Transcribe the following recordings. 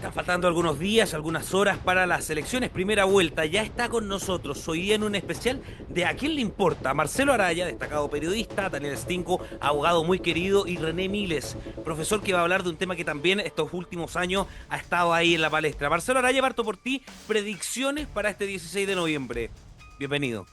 Están faltando algunos días, algunas horas para las elecciones. Primera vuelta, ya está con nosotros hoy día en un especial de ¿A quién le importa? Marcelo Araya, destacado periodista, Daniel Stinco, abogado muy querido, y René Miles, profesor que va a hablar de un tema que también estos últimos años ha estado ahí en la palestra. Marcelo Araya, parto por ti. Predicciones para este 16 de noviembre. Bienvenido.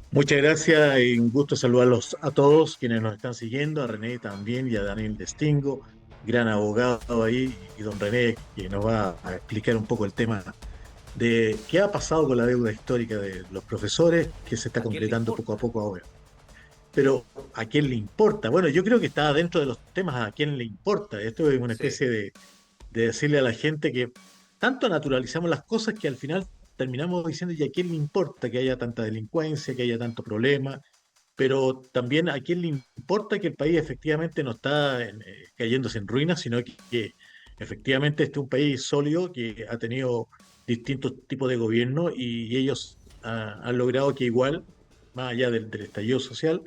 Muchas gracias y un gusto saludarlos a todos quienes nos están siguiendo, a René también y a Daniel Destingo, gran abogado ahí, y don René que nos va a explicar un poco el tema de qué ha pasado con la deuda histórica de los profesores, que se está ¿A quién le concretando poco a importa? poco ahora. Pero ¿a quién le importa? Bueno, yo creo que está dentro de los temas a quién le importa. Esto es una Sí. especie de decirle a la gente que tanto naturalizamos las cosas que al final terminamos diciendo, ¿y a quién le importa que haya tanta delincuencia, que haya tanto problema? Pero también a quién le importa que el país efectivamente no está cayéndose en ruinas, sino que efectivamente este es un país sólido que ha tenido distintos tipos de gobierno y ellos han logrado que igual, más allá del estallido social,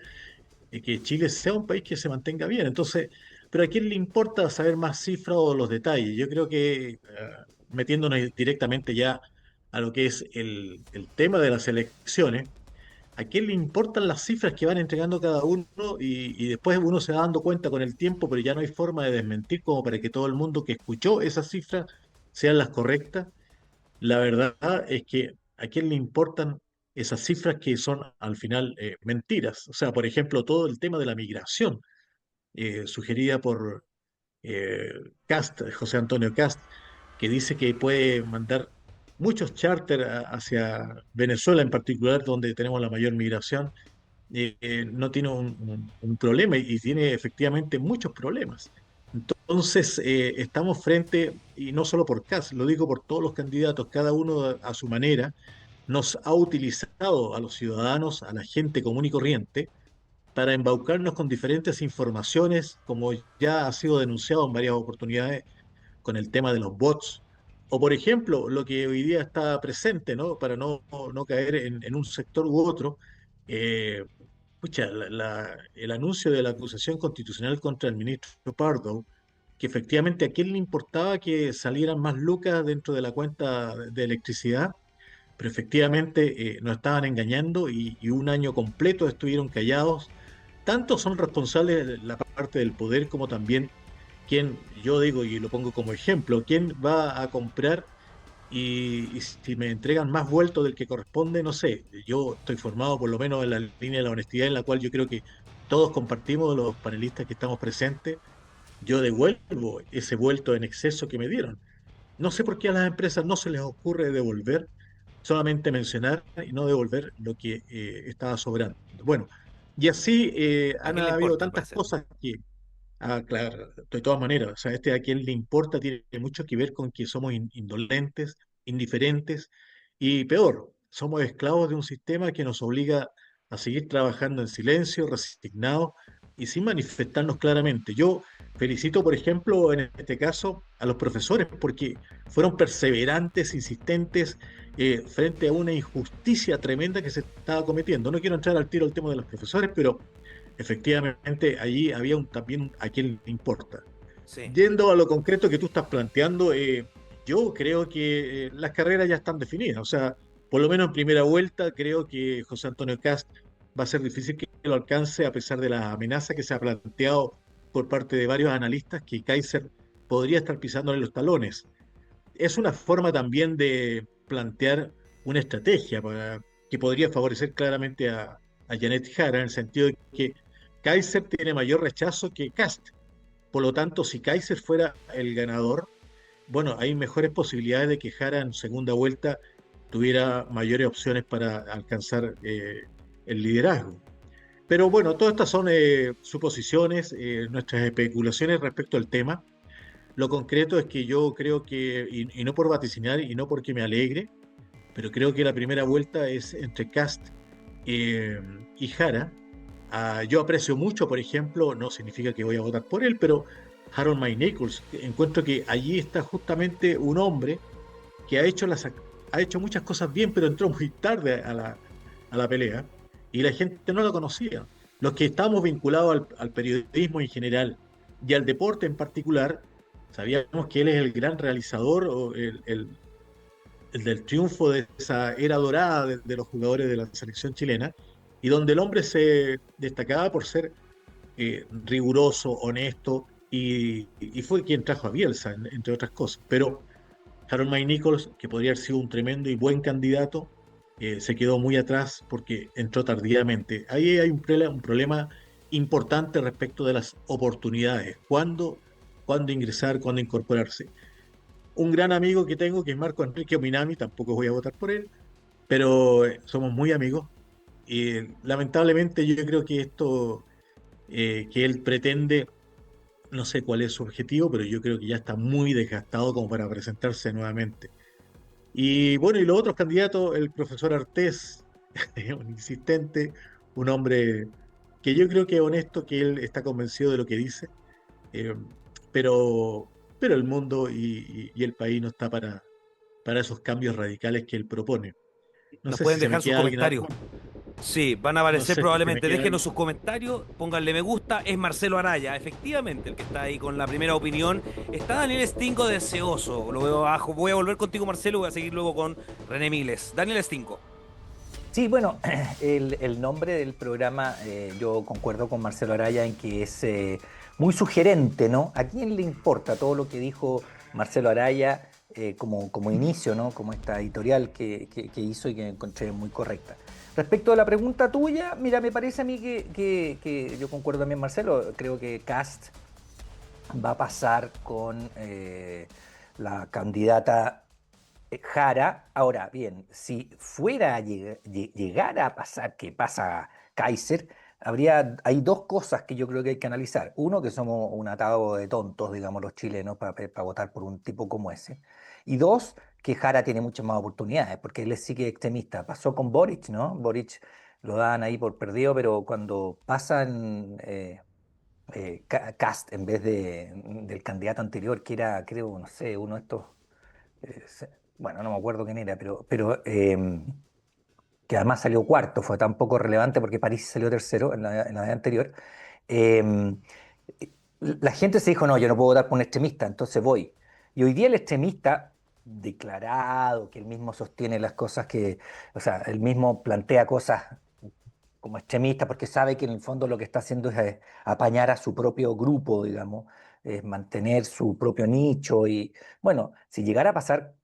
que Chile sea un país que se mantenga bien. Entonces, pero ¿a quién le importa saber más cifras o los detalles? Yo creo que metiéndonos directamente ya a lo que es el tema de las elecciones, ¿a quién le importan las cifras que van entregando cada uno? Y después uno se va dando cuenta con el tiempo, pero ya no hay forma de desmentir como para que todo el mundo que escuchó esas cifras sean las correctas. La verdad es que ¿a quién le importan esas cifras que son al final mentiras? O sea, por ejemplo, todo el tema de la migración sugerida por eh, José Antonio Cast, que dice que puede mandar muchos charter hacia Venezuela en particular, donde tenemos la mayor migración, no tiene un problema y tiene efectivamente muchos problemas. Entonces, estamos frente, y no solo por Kast, lo digo por todos los candidatos, cada uno a su manera, nos ha utilizado a los ciudadanos, a la gente común y corriente, para embaucarnos con diferentes informaciones, como ya ha sido denunciado en varias oportunidades con el tema de los bots, o por ejemplo, lo que hoy día está presente, ¿no? Para no caer en un sector u otro, eh, pucha, el anuncio de la acusación constitucional contra el ministro Pardo, que efectivamente a quién le importaba que salieran más lucas dentro de la cuenta de electricidad, pero efectivamente nos estaban engañando y un año completo estuvieron callados. Tanto son responsables la parte del poder como también quien, yo digo y lo pongo como ejemplo, quién va a comprar y si me entregan más vuelto del que corresponde, no sé. Yo estoy formado por lo menos en la línea de la honestidad en la cual yo creo que todos compartimos los panelistas que estamos presentes. Yo devuelvo ese vuelto en exceso que me dieron. No sé por qué a las empresas no se les ocurre devolver, solamente mencionar y no devolver lo que estaba sobrando. Bueno, y así ¿A han quién le habido importa al tantas parecer? cosas que, claro, de todas maneras, o sea, este a quien le importa tiene mucho que ver con que somos indolentes, indiferentes y peor, somos esclavos de un sistema que nos obliga a seguir trabajando en silencio, resignados y sin manifestarnos claramente. Yo felicito, por ejemplo, en este caso, a los profesores porque fueron perseverantes, insistentes frente a una injusticia tremenda que se estaba cometiendo. No quiero entrar al tiro al tema de los profesores, pero efectivamente allí había también a quién le importa. Sí. Yendo a lo concreto que tú estás planteando, yo creo que las carreras ya están definidas. O sea, por lo menos en primera vuelta, creo que José Antonio Cast va a ser difícil que lo alcance a pesar de la amenaza que se ha planteado por parte de varios analistas que Kaiser podría estar pisándole los talones. Es una forma también de plantear una estrategia que podría favorecer claramente a Janet Jara, en el sentido de que Kaiser tiene mayor rechazo que Cast. Por lo tanto, si Kaiser fuera el ganador, bueno, hay mejores posibilidades de que Jara en segunda vuelta tuviera mayores opciones para alcanzar el liderazgo. Pero bueno, todas estas son suposiciones, nuestras especulaciones respecto al tema. Lo concreto es que yo creo que, y no por vaticinar y no porque me alegre, pero creo que la primera vuelta es entre Cast eh, y Jara. Yo aprecio mucho, por ejemplo, no significa que voy a votar por él, pero Harold May Nichols, encuentro que allí está justamente un hombre que ha hecho muchas cosas bien, pero entró muy tarde a la pelea y la gente no lo conocía. Los que estamos vinculados al periodismo en general y al deporte en particular, Sabíamos que él es el gran realizador o el del triunfo de esa era dorada de los jugadores de la selección chilena, y donde el hombre se destacaba por ser riguroso, honesto, y fue quien trajo a Bielsa, entre otras cosas. Pero Harold May Nichols, que podría haber sido un tremendo y buen candidato, se quedó muy atrás porque entró tardíamente. Ahí hay un problema importante respecto de las oportunidades. ¿Cuándo ingresar? ¿Cuándo incorporarse? Un gran amigo que tengo, que es Marco Enrique Ominami, tampoco voy a votar por él, pero somos muy amigos. Y lamentablemente yo creo que esto que él pretende, no sé cuál es su objetivo, pero yo creo que ya está muy desgastado como para presentarse nuevamente. Y bueno, y los otros candidatos, el profesor Artés, un insistente, un hombre que yo creo que es honesto, que él está convencido de lo que dice, eh, pero, pero el mundo y el país no está para esos cambios radicales que él propone. No Nos sé si pueden se me dejar sus queda alguien comentarios. algo, Sí, van a no aparecer sé si se me probablemente. queda Déjenos algo. sus comentarios, pónganle me gusta. Es Marcelo Araya, efectivamente, el que está ahí con la primera opinión. Está Daniel Stingo deseoso. Lo veo abajo. Voy a volver contigo, Marcelo. Voy a seguir luego con René Miles. Daniel Stingo. Sí, bueno, el nombre del programa, yo concuerdo con Marcelo Araya en que es muy sugerente, ¿no? ¿A quién le importa todo lo que dijo Marcelo Araya como inicio, ¿no? Como esta editorial que hizo y que encontré muy correcta. Respecto a la pregunta tuya, mira, me parece a mí que yo concuerdo también, Marcelo, creo que Cast va a pasar con la candidata Jara. Ahora bien, si fuera a llegar a pasar que pasa Kaiser, hay dos cosas que yo creo que hay que analizar. Uno, que somos un atado de tontos, digamos, los chilenos, para votar por un tipo como ese. Y dos, que Jara tiene muchas más oportunidades, porque él sí que es extremista. Pasó con Boric, ¿no? Boric lo dan ahí por perdido, pero cuando pasan Cast en vez del candidato anterior, que era, creo, no sé, uno de estos bueno, no me acuerdo quién era, pero que además salió cuarto, fue tan poco relevante porque París salió tercero en la vez anterior. eh, la gente se dijo, no, yo no puedo votar por un extremista, entonces voy. Y hoy día el extremista declarado, que él mismo sostiene las cosas o sea, él mismo plantea cosas como extremista porque sabe que en el fondo lo que está haciendo es apañar a su propio grupo, digamos, es mantener su propio nicho y bueno, si llegara a pasar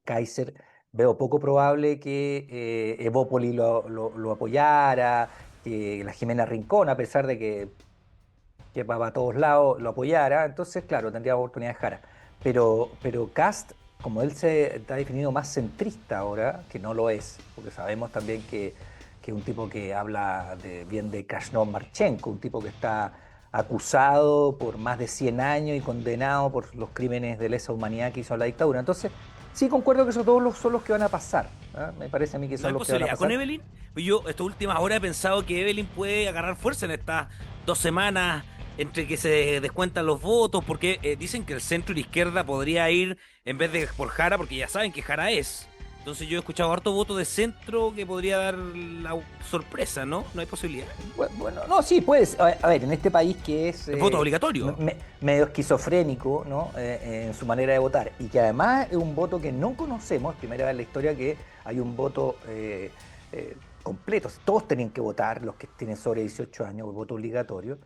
Kaiser, veo poco probable que Evópoli lo apoyara, que la Jimena Rincón, a pesar de que va a todos lados, lo apoyara, entonces claro, tendría oportunidad de Jara. Pero Cast, como él se está definido más centrista ahora, que no lo es, porque sabemos también que es un tipo que habla bien de Krasnov Marchenko, un tipo que está acusado por más de 100 años y condenado por los crímenes de lesa humanidad que hizo la dictadura. Entonces, sí concuerdo que esos todos son los que van a pasar. ¿Ah? Me parece a mí que ¿No son hay los que van a posibilidad con pasar. Evelyn? Yo estas últimas horas he pensado que Evelyn puede agarrar fuerza en estas 2 semanas entre que se descuentan los votos, porque dicen que el centro y la izquierda podría ir en vez de por Jara, porque ya saben que Jara es. Entonces yo he escuchado harto voto de centro que podría dar la sorpresa, ¿no? No hay posibilidad. Bueno, no, sí, puedes. A ver, en este país que es El voto obligatorio. medio esquizofrénico, ¿no? En su manera de votar, y que además es un voto que no conocemos, primera vez en la historia que hay un voto completo. Todos tenían que votar, los que tienen sobre 18 años, el voto obligatorio.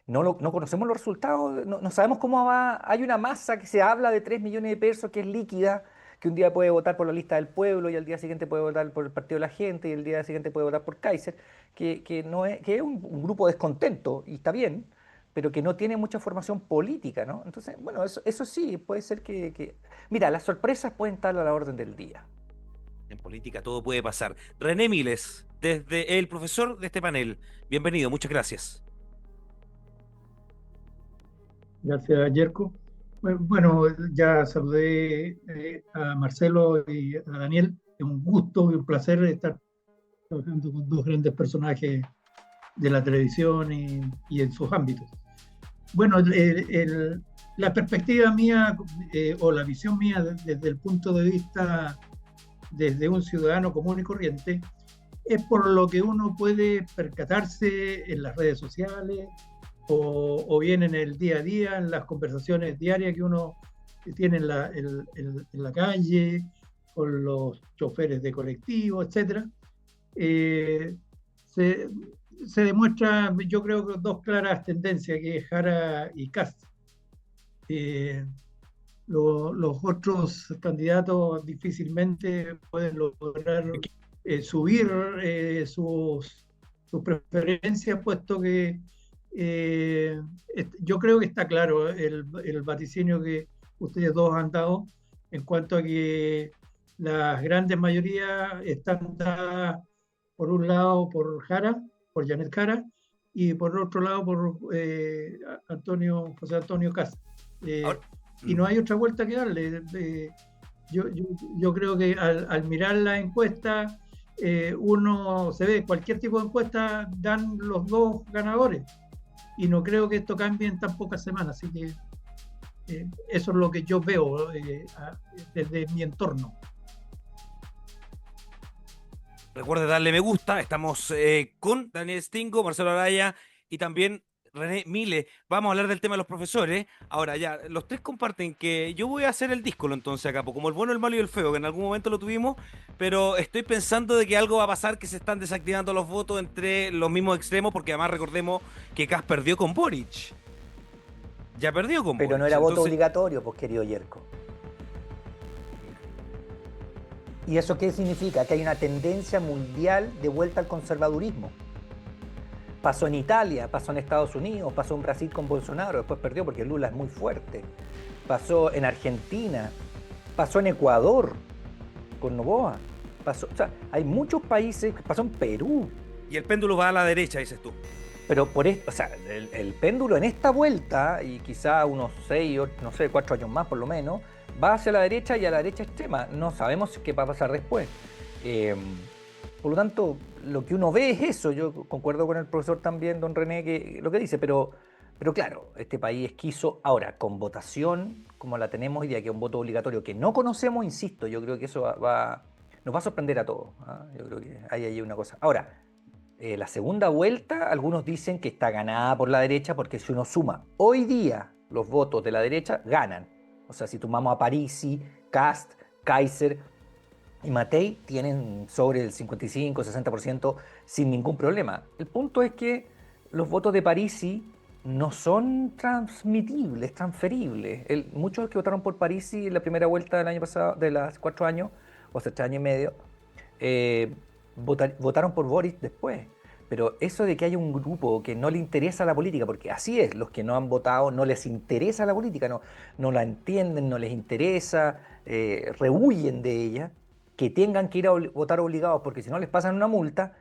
No conocemos los resultados, no sabemos cómo va. Hay una masa que se habla de 3 millones de pesos que es líquida, que un día puede votar por la lista del pueblo y al día siguiente puede votar por el Partido de la Gente y el día siguiente puede votar por Kaiser, que es un grupo descontento y está bien, pero que no tiene mucha formación política, ¿no? Entonces, bueno, eso sí, puede ser Mira, las sorpresas pueden estar a la orden del día. En política todo puede pasar. René Miles, desde el profesor de este panel. Bienvenido, muchas gracias. Gracias, Yerko. Bueno, ya saludé a Marcelo y a Daniel. Es un gusto y un placer estar trabajando con dos grandes personajes de la televisión y en sus ámbitos. Bueno, la perspectiva mía o la visión mía desde el punto de vista desde un ciudadano común y corriente es por lo que uno puede percatarse en las redes sociales, o bien en el día a día, en las conversaciones diarias que uno tiene en la calle, con los choferes de colectivo, etcétera. Eh, se, se demuestra, yo creo que dos claras tendencias, que es Jara y Kast. Eh, los otros candidatos difícilmente pueden lograr subir sus preferencias, puesto que yo creo que está claro el vaticinio que ustedes dos han dado en cuanto a que las grandes mayorías están dadas, por un lado, por Jara, por Janet Jara, y por otro lado por José Antonio Kast. Ahora, Y no hay otra vuelta que darle. Yo creo que al mirar la encuesta, uno se ve, cualquier tipo de encuesta dan los dos ganadores. Y no creo que esto cambie en tan pocas semanas. Así que eso es lo que yo veo desde mi entorno. recuerde darle me gusta. Estamos con Daniel Stingo, Marcelo Araya y también René Mile. Vamos a hablar del tema de los profesores. Ahora ya, los tres comparten que yo voy a hacer el díscolo entonces acá, como el bueno, el malo y el feo, que en algún momento lo tuvimos, pero estoy pensando de que algo va a pasar, que se están desactivando los votos entre los mismos extremos, porque además recordemos que Kast perdió con Boric. Ya perdió con Pero Boric. no era voto Entonces, obligatorio, pues, querido Yerko. ¿Y eso qué significa? Que hay una tendencia mundial de vuelta al conservadurismo. Pasó en Italia, pasó en Estados Unidos, pasó en Brasil con Bolsonaro, después perdió porque Lula es muy fuerte. Pasó en Argentina, pasó en Ecuador con Noboa. Pasó, o sea, hay muchos países, pasó en Perú. y el péndulo va a la derecha, dices tú. Pero por esto, o sea, el péndulo en esta vuelta, y quizá unos 6, no sé, 4 años más por lo menos, va hacia la derecha y a la derecha extrema. No sabemos qué va a pasar después. Por lo tanto, lo que uno ve es eso. Yo concuerdo con el profesor también, don René, que lo que dice, pero claro, este país es quiso. Ahora, con votación, como la tenemos hoy día, que es un voto obligatorio que no conocemos, insisto, yo creo que eso nos va a sorprender a todos, ¿ah? Yo creo que hay ahí una cosa. Ahora, la segunda vuelta, algunos dicen que está ganada por la derecha, porque si uno suma hoy día los votos de la derecha, ganan. O sea, si tomamos a Parisi, Kast, Kaiser y Matei, tienen sobre el 55-60% sin ningún problema. El punto es que los votos de Parisi no son transmitibles, transferibles. Muchos que votaron por Parisi en la primera vuelta del año pasado, de los 4 años, o hace 3 años y medio, votaron por Boric después. Pero eso de que haya un grupo que no le interesa la política, porque así es, los que no han votado no les interesa la política, no la entienden, no les interesa, rehuyen de ella, que tengan que ir a votar obligados, porque si no les pasan una multa,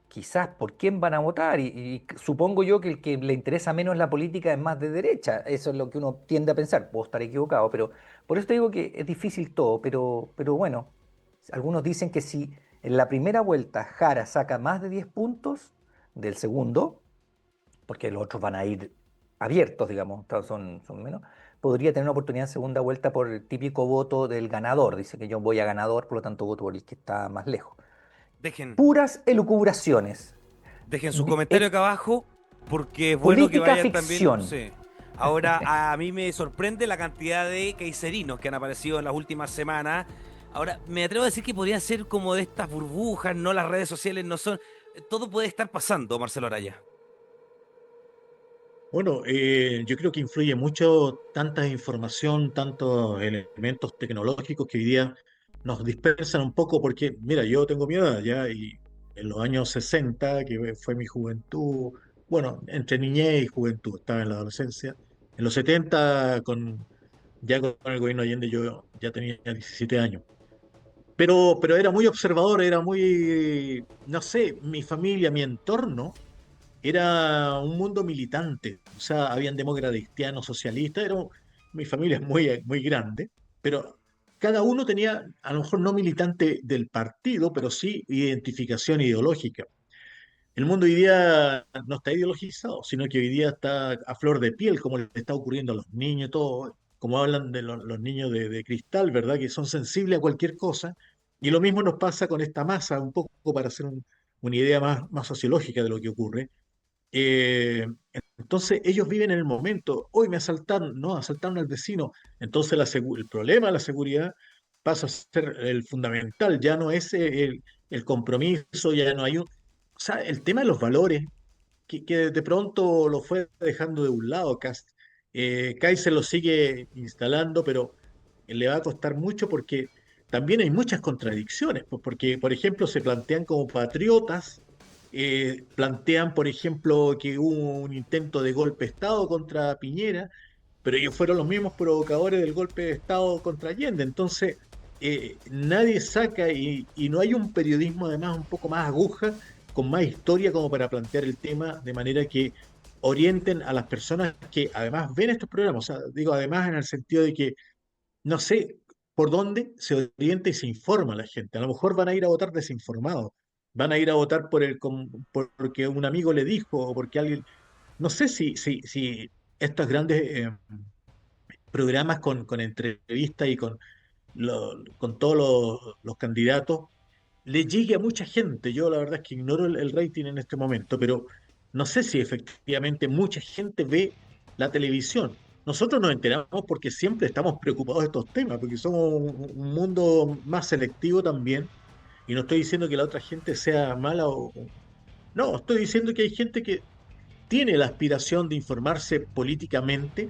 quizás por quién van a votar. Y supongo yo que el que le interesa menos la política es más de derecha. Eso es lo que uno tiende a pensar. Puedo estar equivocado, pero por eso te digo que es difícil todo. Pero bueno, algunos dicen que si en la primera vuelta Jara saca más de 10 puntos del segundo, porque los otros van a ir abiertos, digamos, son menos, podría tener una oportunidad en segunda vuelta por el típico voto del ganador. Dice que yo voy a ganador, por lo tanto voto por el que está más lejos. Dejen, Puras elucubraciones. dejen su comentario acá abajo, porque es bueno que Política vayan ficción. también. Sí. Ahora, a mí me sorprende la cantidad de keiserinos que han aparecido en las últimas semanas. Ahora, me atrevo a decir que podrían ser como de estas burbujas, no las redes sociales, no son. Todo puede estar pasando, Marcelo Araya. Bueno, yo creo que influye mucho tanta información, tantos elementos tecnológicos que hoy día nos dispersan un poco porque, mira, yo tengo mi edad ya y en los años 60, que fue mi juventud, bueno, entre niñez y juventud, estaba en la adolescencia. En los 70, ya con el gobierno Allende, yo ya tenía 17 años. Pero era muy observador, era muy, no sé, mi familia, mi entorno era un mundo militante, o sea, habían demócratas cristianos, socialistas, mi familia es muy grande, pero cada uno tenía, a lo mejor no militante del partido, pero sí identificación ideológica. El mundo hoy día no está ideologizado, sino que hoy día está a flor de piel, como le está ocurriendo a los niños, todo, como hablan de los niños de cristal, ¿verdad? Que son sensibles a cualquier cosa. Y lo mismo nos pasa con esta masa, un poco para hacer una idea más sociológica de lo que ocurre. Entonces ellos viven en el momento, hoy me asaltaron, no, asaltaron al vecino. Entonces el problema de la seguridad pasa a ser el fundamental, ya no es el compromiso, ya no hay un... O sea, el tema de los valores, que de pronto lo fue dejando de un lado Kast. Kaiser lo sigue instalando, pero le va a costar mucho porque también hay muchas contradicciones, pues, porque, por ejemplo, se plantean como patriotas, plantean, por ejemplo, que hubo un intento de golpe de Estado contra Piñera, pero ellos fueron los mismos provocadores del golpe de Estado contra Allende. Entonces, nadie saca y no hay un periodismo además un poco más aguja, con más historia como para plantear el tema de manera que orienten a las personas que además ven estos programas. O sea, digo además en el sentido de que no sé por dónde se orienta y se informa la gente. A lo mejor van a ir a votar desinformados, van a ir a votar porque un amigo le dijo o porque alguien... No sé si estos grandes programas con entrevistas y con todos los candidatos le llegue a mucha gente. Yo la verdad es que ignoro el rating en este momento, pero no sé si efectivamente mucha gente ve la televisión. Nosotros nos enteramos porque siempre estamos preocupados de estos temas, porque somos un mundo más selectivo también, y no estoy diciendo que la otra gente sea mala no, estoy diciendo que hay gente que tiene la aspiración de informarse políticamente,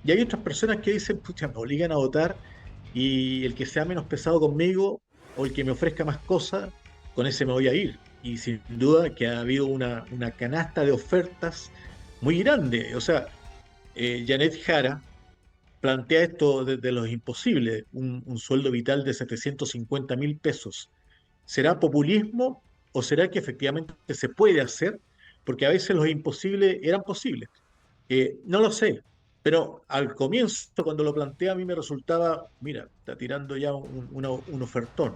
y hay otras personas que dicen, pucha, me obligan a votar y el que sea menos pesado conmigo o el que me ofrezca más cosas, con ese me voy a ir. Y sin duda que ha habido una canasta de ofertas muy grande. O sea, Janet Jara plantea esto de los imposibles, un sueldo vital de 750.000 pesos. ¿Será populismo o será que efectivamente se puede hacer? Porque a veces los imposibles eran posibles. No lo sé, pero al comienzo, cuando lo plantea, a mí me resultaba, mira, está tirando ya un ofertón.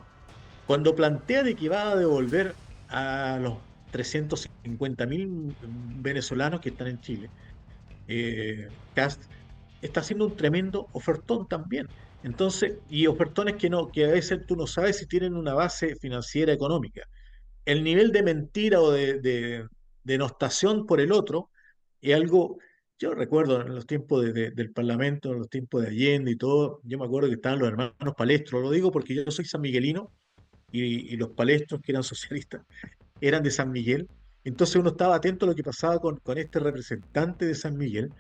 Cuando plantea de que va a devolver a los 350.000 venezolanos que están en Chile, Kast está haciendo un tremendo ofertón también. Entonces, y ofertones que no, que a veces tú no sabes si tienen una base financiera económica. El nivel de mentira o de denostación por el otro es algo, yo recuerdo en los tiempos del Parlamento, en los tiempos de Allende y todo, yo me acuerdo que estaban los hermanos Palestro, lo digo porque yo soy sanmiguelino y los Palestros, que eran socialistas, eran de San Miguel. Entonces uno estaba atento a lo que pasaba con este representante de San Miguel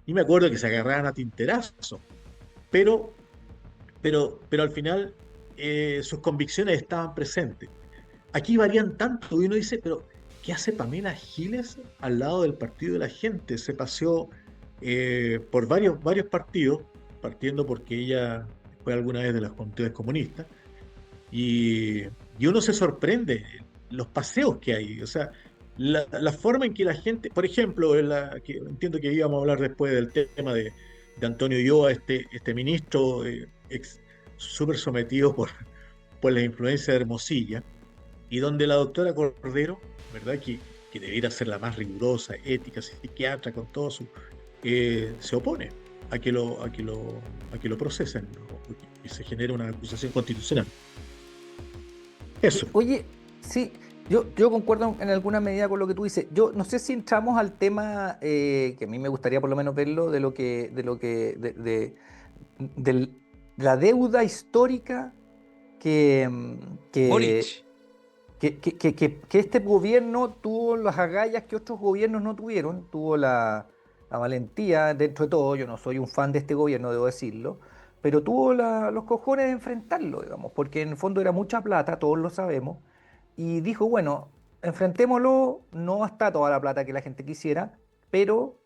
y me acuerdo que se agarraban a tinterazo, pero, pero al final sus convicciones estaban presentes. Aquí varían tanto y uno dice, pero ¿qué hace Pamela Giles al lado del partido de la gente? Se paseó por varios partidos, partiendo porque ella fue alguna vez de las juventudes comunistas, y uno se sorprende los paseos que hay, o sea, la forma en que la gente, por ejemplo, que entiendo que íbamos a hablar después del tema de Antonio Ulloa, este ministro súper sometido por la influencia de Hermosilla, y donde la doctora Cordero, ¿verdad? Que debiera ser la más rigurosa, ética, psiquiatra, con todo su... se opone a que lo procesen, ¿no? Y se genera una acusación constitucional. Eso. Oye, sí, yo concuerdo en alguna medida con lo que tú dices. Yo no sé si entramos al tema que a mí me gustaría por lo menos verlo de la deuda histórica que, que, Boric. que este gobierno tuvo las agallas que otros gobiernos no tuvieron, tuvo la valentía, dentro de todo, yo no soy un fan de este gobierno, debo decirlo, pero tuvo los cojones de enfrentarlo, digamos, porque en el fondo era mucha plata, todos lo sabemos, y dijo, bueno, enfrentémoslo, no está toda la plata que la gente quisiera, pero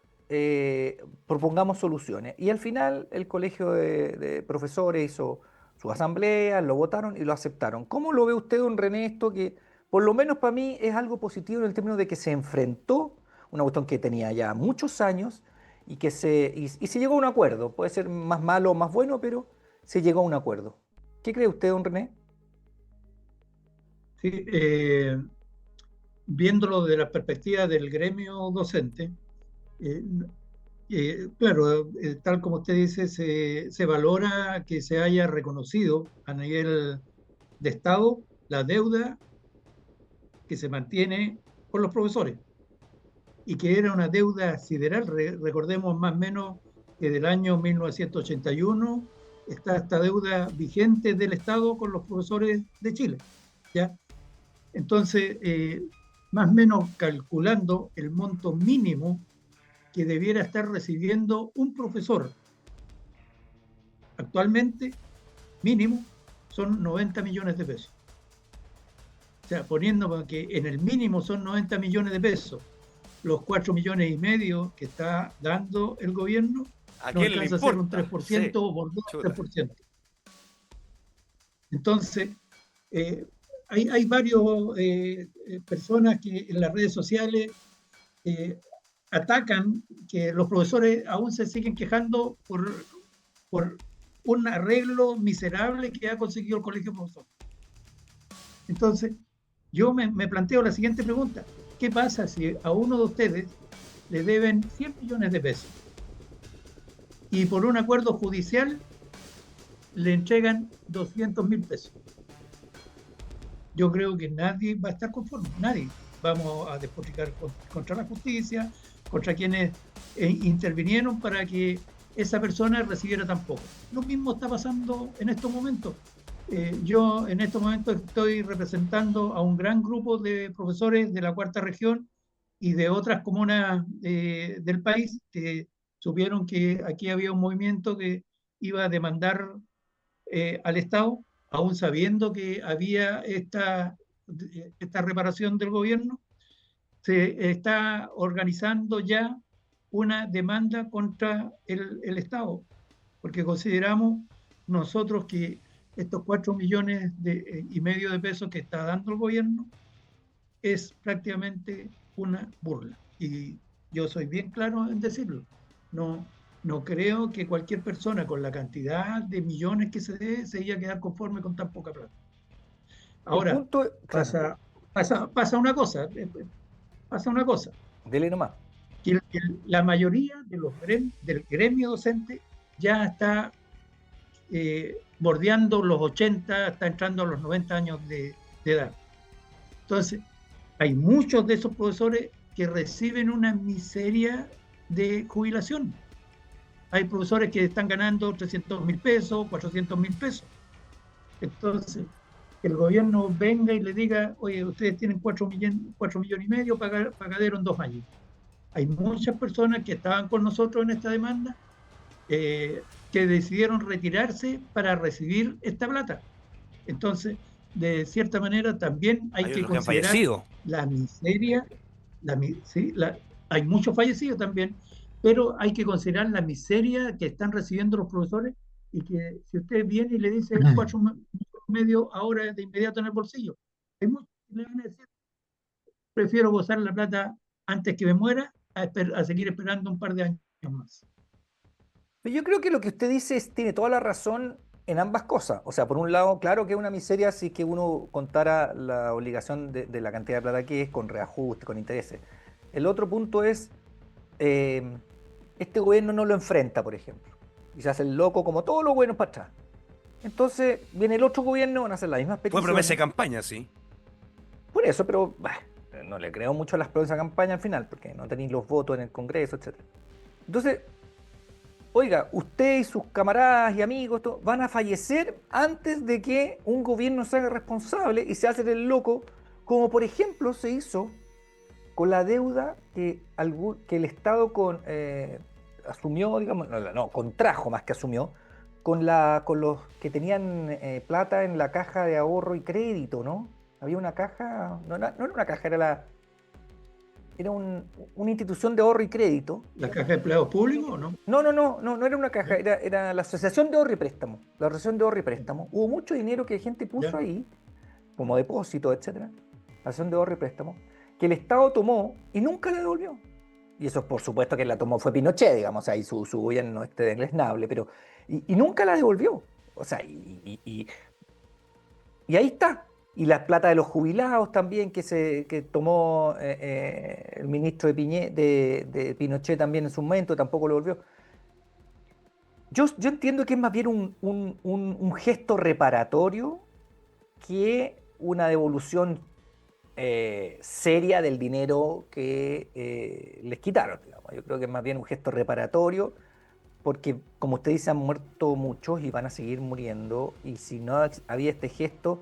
propongamos soluciones. Y al final el colegio de profesores hizo su asamblea, lo votaron y lo aceptaron. ¿Cómo lo ve usted, don René, esto que por lo menos para mí es algo positivo en el término de que se enfrentó una cuestión que tenía ya muchos años y se llegó a un acuerdo? Puede ser más malo o más bueno, pero se llegó a un acuerdo. ¿Qué cree usted, don René? Sí, viéndolo de la perspectiva del gremio docente, eh, claro, tal como usted dice, se valora que se haya reconocido a nivel de Estado la deuda que se mantiene por los profesores. y que era una deuda sideral. Recordemos más o menos que del año 1981 está esta deuda vigente del Estado con los profesores de Chile, ¿ya? Entonces, más o menos calculando el monto mínimo que debiera estar recibiendo un profesor actualmente, mínimo, son 90 millones de pesos. O sea, poniendo que en el mínimo son 90 millones de pesos, los 4 millones y medio que está dando el gobierno, ¿A no quién le alcanza a ser un importa? 3% Sí, o por 2 chuta. 3%. Entonces, hay varias personas que en las redes sociales atacan que los profesores aún se siguen quejando por un arreglo miserable que ha conseguido el Colegio de Profesores. Entonces, yo me planteo la siguiente pregunta. ¿Qué pasa si a uno de ustedes le deben 100 millones de pesos y por un acuerdo judicial le entregan 200.000 pesos? Yo creo que nadie va a estar conforme, nadie. Vamos a despotricar contra la justicia, contra quienes intervinieron para que esa persona recibiera tan poco. Lo mismo está pasando en estos momentos. Yo en estos momentos estoy representando a un gran grupo de profesores de la cuarta región y de otras comunas del país que supieron que aquí había un movimiento que iba a demandar al Estado, aún sabiendo que había esta reparación del gobierno. Se está organizando ya una demanda contra el Estado, porque consideramos nosotros que estos 4 millones y medio de pesos que está dando el gobierno es prácticamente una burla. Y yo soy bien claro en decirlo. No, no creo que cualquier persona con la cantidad de millones que se dé se iba a quedar conforme con tan poca plata. El Ahora, punto, claro, pasa una cosa, dele nomás. que la mayoría de del gremio docente ya está bordeando los 80, está entrando a los 90 años de edad. Entonces, hay muchos de esos profesores que reciben una miseria de jubilación. Hay profesores que están ganando 300.000 pesos, 400.000 pesos. Entonces, que el gobierno venga y le diga, oye, ustedes tienen 4 millones y medio pagadero en 2 años. Hay muchas personas que estaban con nosotros en esta demanda que decidieron retirarse para recibir esta plata. Entonces, de cierta manera, también hay que otros que han considerar fallecido. la miseria, ¿sí? Hay muchos fallecidos también, pero hay que considerar la miseria que están recibiendo los profesores y que si usted viene y le dice 4 millones y medio ahora de inmediato en el bolsillo, hay muchos que le van a decir, prefiero gozar la plata antes que me muera a seguir esperando un par de años más. Pero yo creo que lo que usted dice tiene toda la razón en ambas cosas. O sea, por un lado, claro que es una miseria si que uno contara la obligación de la cantidad de plata que es con reajuste, con intereses. El otro punto es, eh, este gobierno no lo enfrenta, por ejemplo, y se hace el loco como todos los gobiernos para atrás. Entonces viene el otro gobierno, van a hacer las mismas Fue peticiones. promesa de campaña, sí. Por eso, pero no le creo mucho a las promesas de campaña al final, porque no tenéis los votos en el Congreso, etc. Entonces, oiga, usted y sus camaradas y amigos van a fallecer antes de que un gobierno se haga responsable y se hace el loco, como por ejemplo se hizo con la deuda que el Estado asumió, digamos, contrajo más que asumió, con los que tenían plata en la caja de ahorro y crédito, ¿no? Había una caja, no era una caja, era una institución de ahorro y crédito. ¿La caja de empleados públicos o no? No era una caja, era la Asociación de Ahorro y Préstamo. La Asociación de Ahorro y Préstamo. Hubo mucho dinero que la gente puso ahí, como depósito, etcétera. La Asociación de Ahorro y Préstamo, que el Estado tomó y nunca la devolvió. Y eso, por supuesto, que la tomó fue Pinochet, digamos, ahí su gobierno deleznable, pero. Y nunca la devolvió. O sea, y ahí está. Y la plata de los jubilados también que tomó el ministro de Pinochet también en su momento, tampoco lo volvió. Yo entiendo que es más bien un gesto reparatorio que una devolución seria del dinero que les quitaron, digamos. Yo creo que es más bien un gesto reparatorio, porque como usted dice, han muerto muchos y van a seguir muriendo, y si no había este gesto,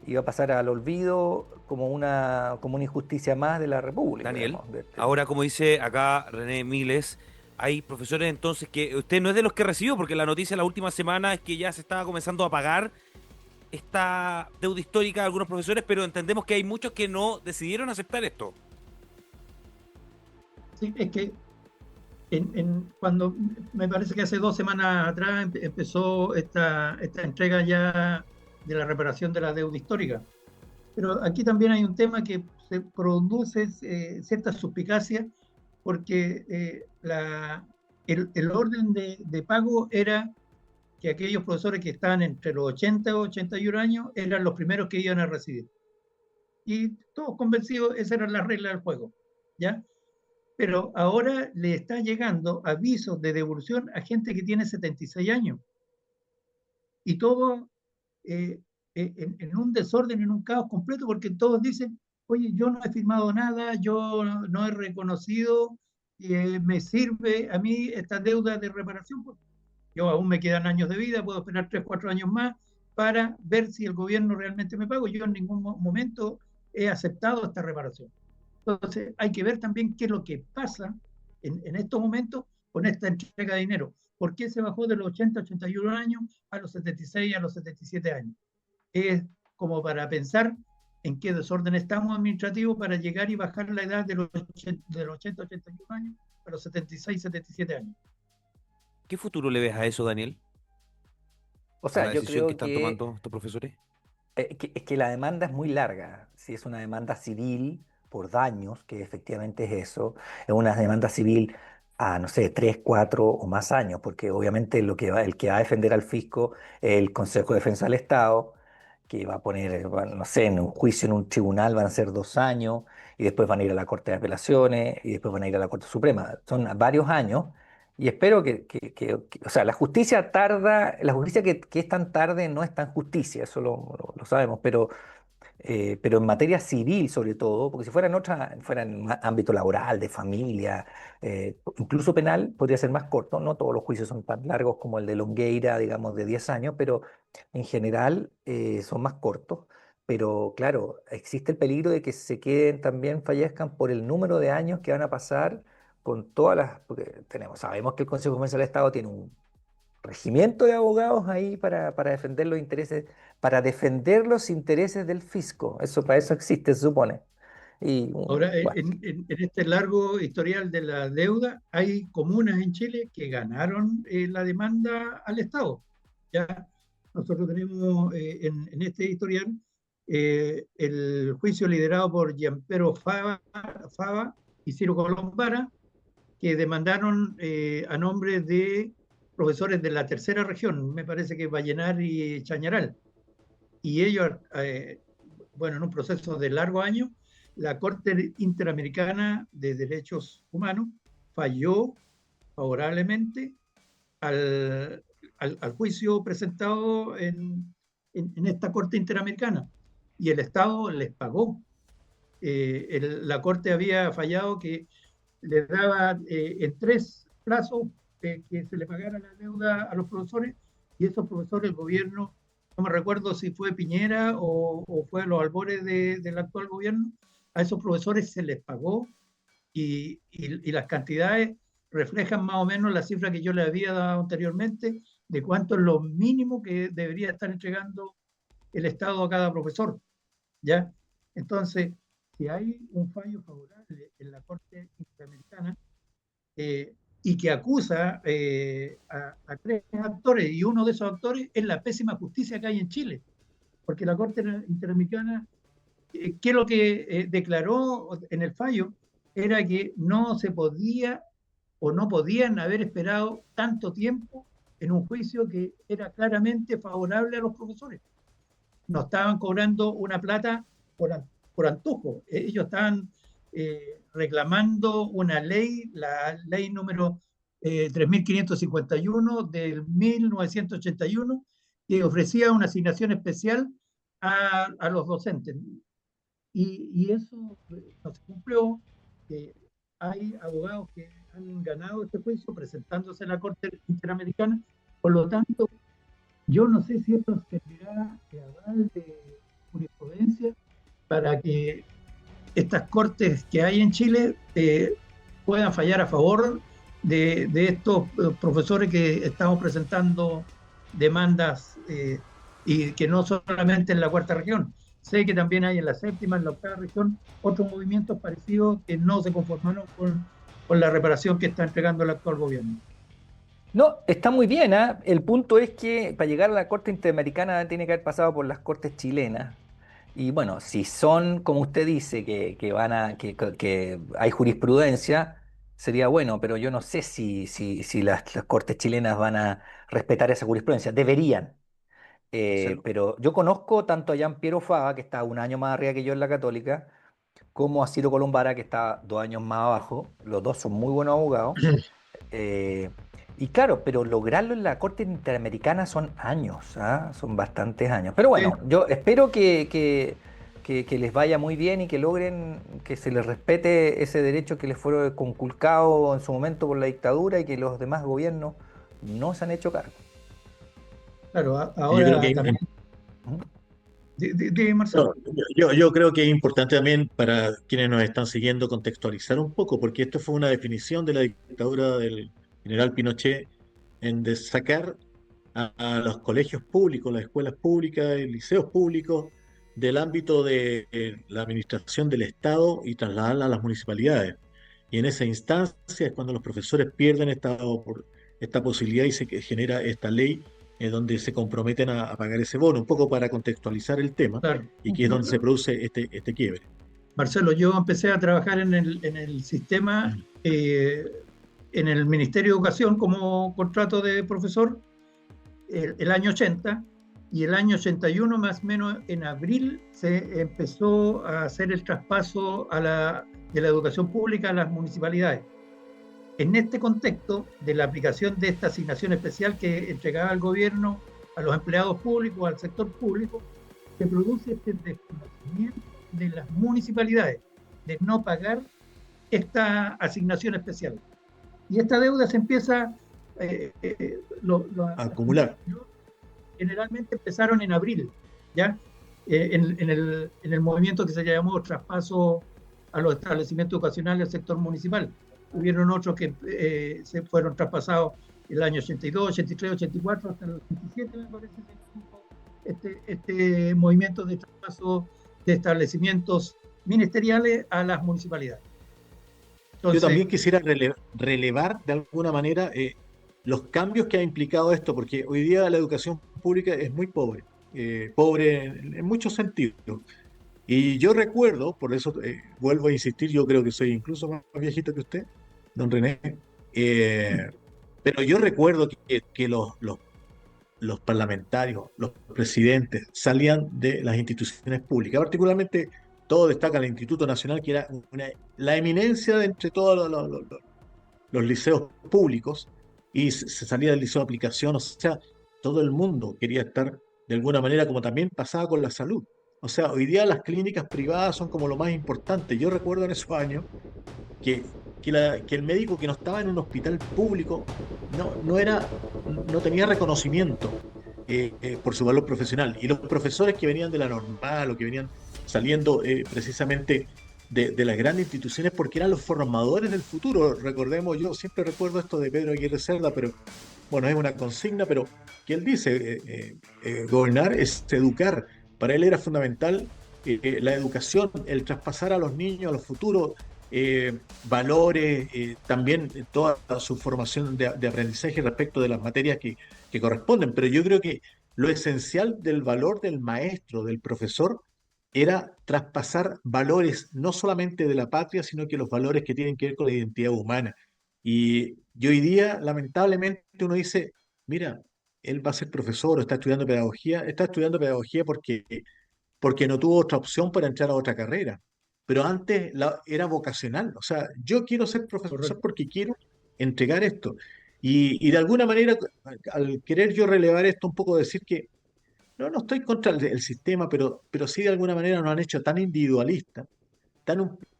iba a pasar al olvido como una injusticia más de la República, Daniel, digamos, ahora como dice acá René Miles, hay profesores entonces que usted no es de los que recibió, porque la noticia la última semana es que ya se estaba comenzando a pagar esta deuda histórica de algunos profesores, pero entendemos que hay muchos que no decidieron aceptar esto. Sí, es que cuando me parece que hace 2 semanas atrás empezó esta entrega ya de la reparación de la deuda histórica. Pero aquí también hay un tema que se produce cierta suspicacia porque el orden de pago era que aquellos profesores que estaban entre los 80 y 81 años eran los primeros que iban a recibir. Y todos convencidos, esa era la regla del juego, ¿ya? Pero ahora le está llegando avisos de devolución a gente que tiene 76 años. Y todo en un desorden, en un caos completo, porque todos dicen, oye, yo no he firmado nada, yo no he reconocido, me sirve a mí esta deuda de reparación, porque yo aún me quedan años de vida, puedo esperar 3, 4 años más para ver si el gobierno realmente me paga. Yo en ningún momento he aceptado esta reparación. Entonces, hay que ver también qué es lo que pasa en estos momentos con esta entrega de dinero. ¿Por qué se bajó de los 80, 81 años a los 76, a los 77 años? Es como para pensar en qué desorden estamos administrativo para llegar y bajar la edad de los 80, 81 años a los 76, 77 años. ¿Qué futuro le ves a eso, Daniel? O A sea, la yo decisión que creo están que tomando estos profesores. es que la demanda es muy larga. Si es una demanda civil por daños, que efectivamente es eso, es una demanda civil a, no sé, 3, 4 o más años, porque obviamente el que va a defender al fisco es el Consejo de Defensa del Estado, que va a poner, no sé, en un juicio en un tribunal van a ser 2 años, y después van a ir a la Corte de Apelaciones, y después van a ir a la Corte Suprema. Son varios años. Y espero o sea, la justicia que es tan tarde no es tan justicia, eso lo sabemos, pero en materia civil sobre todo, porque si fuera en ámbito laboral, de familia, incluso penal, podría ser más corto, no todos los juicios son tan largos como el de Longueira, digamos, de 10 años, pero en general son más cortos. Pero claro, existe el peligro de que se queden también, fallezcan por el número de años que van a pasar con porque sabemos que el Consejo de Defensa del Estado tiene un regimiento de abogados ahí para defender los intereses, para defender los intereses del fisco. Eso, para eso existe, se supone. Y Ahora, bueno, en este largo historial de la deuda, hay comunas en Chile que ganaron la demanda al Estado. Ya nosotros tenemos en este historial el juicio liderado por Gianpero Fava y Ciro Colombara, que demandaron a nombre de profesores de la tercera región, me parece que Vallenar y Chañaral. Y ellos, bueno, en un proceso de largo año, la Corte Interamericana de Derechos Humanos falló favorablemente al juicio presentado en esta Corte Interamericana y el Estado les pagó. La Corte había fallado que le daba en 3 plazos que se le pagara la deuda a los profesores y esos profesores, el gobierno, no me recuerdo si fue Piñera o fue a los albores del actual gobierno, a esos profesores se les pagó y las cantidades reflejan más o menos la cifra que yo le había dado anteriormente de cuánto es lo mínimo que debería estar entregando el Estado a cada profesor, ¿ya? Entonces, si hay un fallo favorable en la Corte Interamericana y que acusa a 3 actores y uno de esos actores es la pésima justicia que hay en Chile, porque la Corte Interamericana, ¿qué es lo que declaró en el fallo? Era que no se podía o no podían haber esperado tanto tiempo en un juicio que era claramente favorable a los profesores. No estaban cobrando una plata por antojo. Ellos estaban reclamando una ley, la ley número 3551 del 1981, que ofrecía una asignación especial a los docentes. y eso no se cumplió. Hay abogados que han ganado este juicio presentándose en la Corte Interamericana. Por lo tanto, yo no sé si esto servirá de aval de jurisprudencia para que estas cortes que hay en Chile puedan fallar a favor de estos profesores que estamos presentando demandas y que no solamente en la cuarta región. Sé que también hay en la séptima, en la octava región, otros movimientos parecidos que no se conformaron con la reparación que está entregando el actual gobierno. No, está muy bien, ¿ah? El punto es que para llegar a la Corte Interamericana tiene que haber pasado por las Cortes chilenas. Y bueno, si son, como usted dice, que hay jurisprudencia, sería bueno, pero yo no sé si las Cortes chilenas van a respetar esa jurisprudencia. Deberían. Marcelo. Pero yo conozco tanto a Jean Piero Fava, que está un año más arriba que yo en la Católica, como a Ciro Colombara, que está 2 años más abajo. Los dos son muy buenos abogados. Eh, y claro, pero lograrlo en la Corte Interamericana son años, ¿ah? Son bastantes años. Pero Sí, bueno, yo espero que les vaya muy bien y que logren que se les respete ese derecho que les fue conculcado en su momento por la dictadura y que los demás gobiernos no se han hecho cargo. claro, Yo creo ahora que también. ¿Mm? Marcelo. no, yo creo que es importante también para quienes nos están siguiendo contextualizar un poco, porque esto fue una definición de la dictadura del general Pinochet en de sacar a los colegios públicos, las escuelas públicas y liceos públicos del ámbito de la administración del Estado y trasladarla a las municipalidades. Y en esa instancia es cuando los profesores pierden esta posibilidad y se genera esta ley donde se comprometen a pagar ese bono, un poco para contextualizar el tema, Claro. y que es donde se produce este quiebre. Marcelo, yo empecé a trabajar en el sistema, en el Ministerio de Educación como contrato de profesor el año 80, y el año 81 más o menos en abril se empezó a hacer el traspaso de la educación pública a las municipalidades. En este contexto de la aplicación de esta asignación especial que entregaba el gobierno a los empleados públicos, al sector público, se produce este desconocimiento de las municipalidades de no pagar esta asignación especial. Y esta deuda se empieza, Acumular. generalmente empezaron en abril, ¿ya? En el movimiento que se llamó traspaso a los establecimientos educacionales del sector municipal. Hubieron otros que se fueron traspasados el año 82, 83, 84, hasta el 87, me parece, este movimiento de traspaso de establecimientos ministeriales a las municipalidades. Entonces, Yo también quisiera relevar de alguna manera los cambios que ha implicado esto, porque hoy día la educación pública es muy pobre, pobre en muchos sentidos. Y yo recuerdo, por eso vuelvo a insistir, yo creo que soy incluso más viejito que usted, don René, eh, pero yo recuerdo que los parlamentarios, los presidentes, salían de las instituciones públicas. Particularmente, todo destaca el Instituto Nacional, que era la eminencia de entre todos los liceos públicos, y se salía del liceo de aplicación. O sea, todo el mundo quería estar de alguna manera, como también pasaba con la salud. O sea, hoy día las clínicas privadas son como lo más importante. Yo recuerdo en esos años que, que el médico que no estaba en un hospital público no tenía reconocimiento por su valor profesional. Y los profesores que venían de la normal o que venían saliendo precisamente de las grandes instituciones porque eran los formadores del futuro. Recordemos, yo siempre recuerdo esto de Pedro Aguirre Cerda, pero bueno, es una consigna, pero que él dice, gobernar es educar. Para él era fundamental la educación, el traspasar a los niños, a los futuros, valores, también toda su formación de aprendizaje respecto de las materias que corresponden. Pero yo creo que lo esencial del valor del maestro, del profesor, era traspasar valores no solamente de la patria, sino que los valores que tienen que ver con la identidad humana. Y hoy día, lamentablemente, uno dice, mira, él va a ser profesor o está estudiando pedagogía porque no tuvo otra opción para entrar a otra carrera. Pero antes era vocacional. O sea, yo quiero ser profesor correcto. porque quiero entregar esto. Y de alguna manera, al querer yo relevar esto, un poco decir que no estoy contra el sistema, pero sí de alguna manera nos han hecho tan individualistas,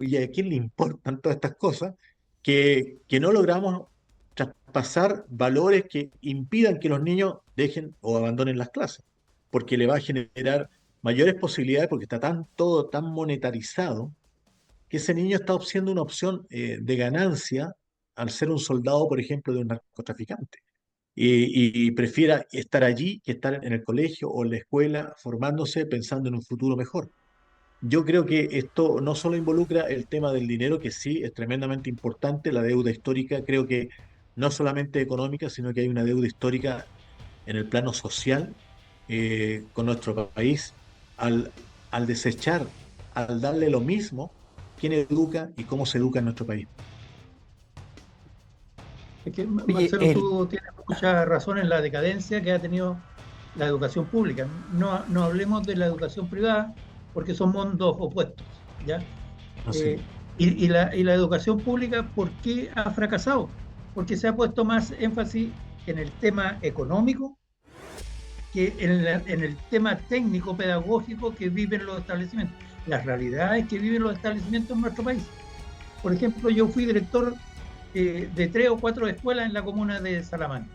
y a quién le importan todas estas cosas, que no logramos traspasar valores que impidan que los niños dejen o abandonen las clases, porque le va a generar mayores posibilidades, porque está todo tan monetarizado, que ese niño está siendo una opción de ganancia al ser un soldado, por ejemplo, de un narcotraficante. Y prefiera estar allí que estar en el colegio o en la escuela formándose pensando en un futuro mejor. Yo creo que esto no solo involucra el tema del dinero, que sí es tremendamente importante, la deuda histórica, creo que no solamente económica, sino que hay una deuda histórica en el plano social con nuestro país, al, al desechar, al darle lo mismo, quién educa y cómo se educa en nuestro país. Es que, Oye, Marcelo, tú tienes mucha razón en la decadencia que ha tenido la educación pública. No hablemos de la educación privada porque son mundos opuestos, ¿ya? Así. Eh, y la educación pública, ¿por qué ha fracasado? Porque se ha puesto más énfasis en el tema económico que en el tema técnico, pedagógico que viven los establecimientos, las realidades que viven los establecimientos en nuestro país. Por ejemplo, yo fui director de 3 o 4 escuelas en la comuna de Salamanca,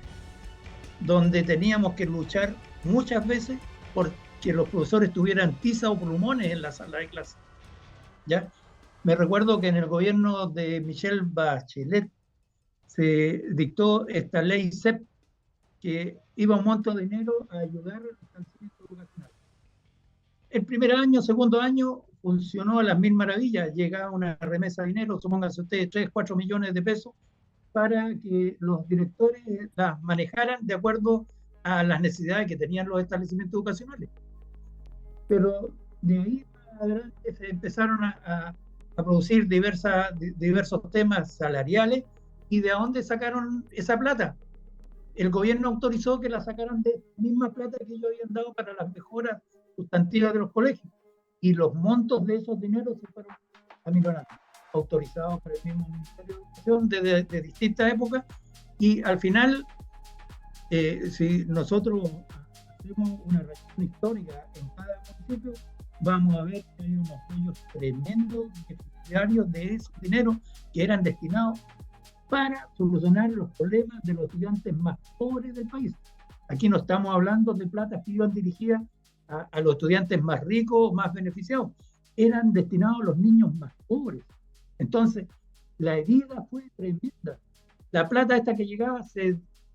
donde teníamos que luchar muchas veces por que los profesores tuvieran tiza o plumones en la sala de clase. ¿Ya? Me recuerdo que en el gobierno de Michelle Bachelet se dictó esta ley CEP que iba un monto de dinero a ayudar al establecimiento educacional. El primer año, segundo año, funcionó a las mil maravillas. Llegaba una remesa de dinero, supónganse ustedes, 3, 4 millones de pesos, para que los directores las manejaran de acuerdo a las necesidades que tenían los establecimientos educacionales. Pero de ahí para adelante se empezaron a producir diversos temas salariales. ¿Y de dónde sacaron esa plata? El gobierno autorizó que la sacaran de la misma plata que ellos habían dado para las mejoras sustantivas de los colegios. Y los montos de esos dineros se fueron a millonarios, autorizados por el mismo Ministerio de Educación de distintas épocas. Y al final, si nosotros hacemos una revisión histórica en cada municipio, vamos a ver que hay unos hoyos tremendos beneficiarios de ese dinero que eran destinados para solucionar los problemas de los estudiantes más pobres del país. Aquí no estamos hablando de platas que iban dirigidas a los estudiantes más ricos, más beneficiados. Eran destinados a los niños más pobres. Entonces, la herida fue tremenda. La plata esta que llegaba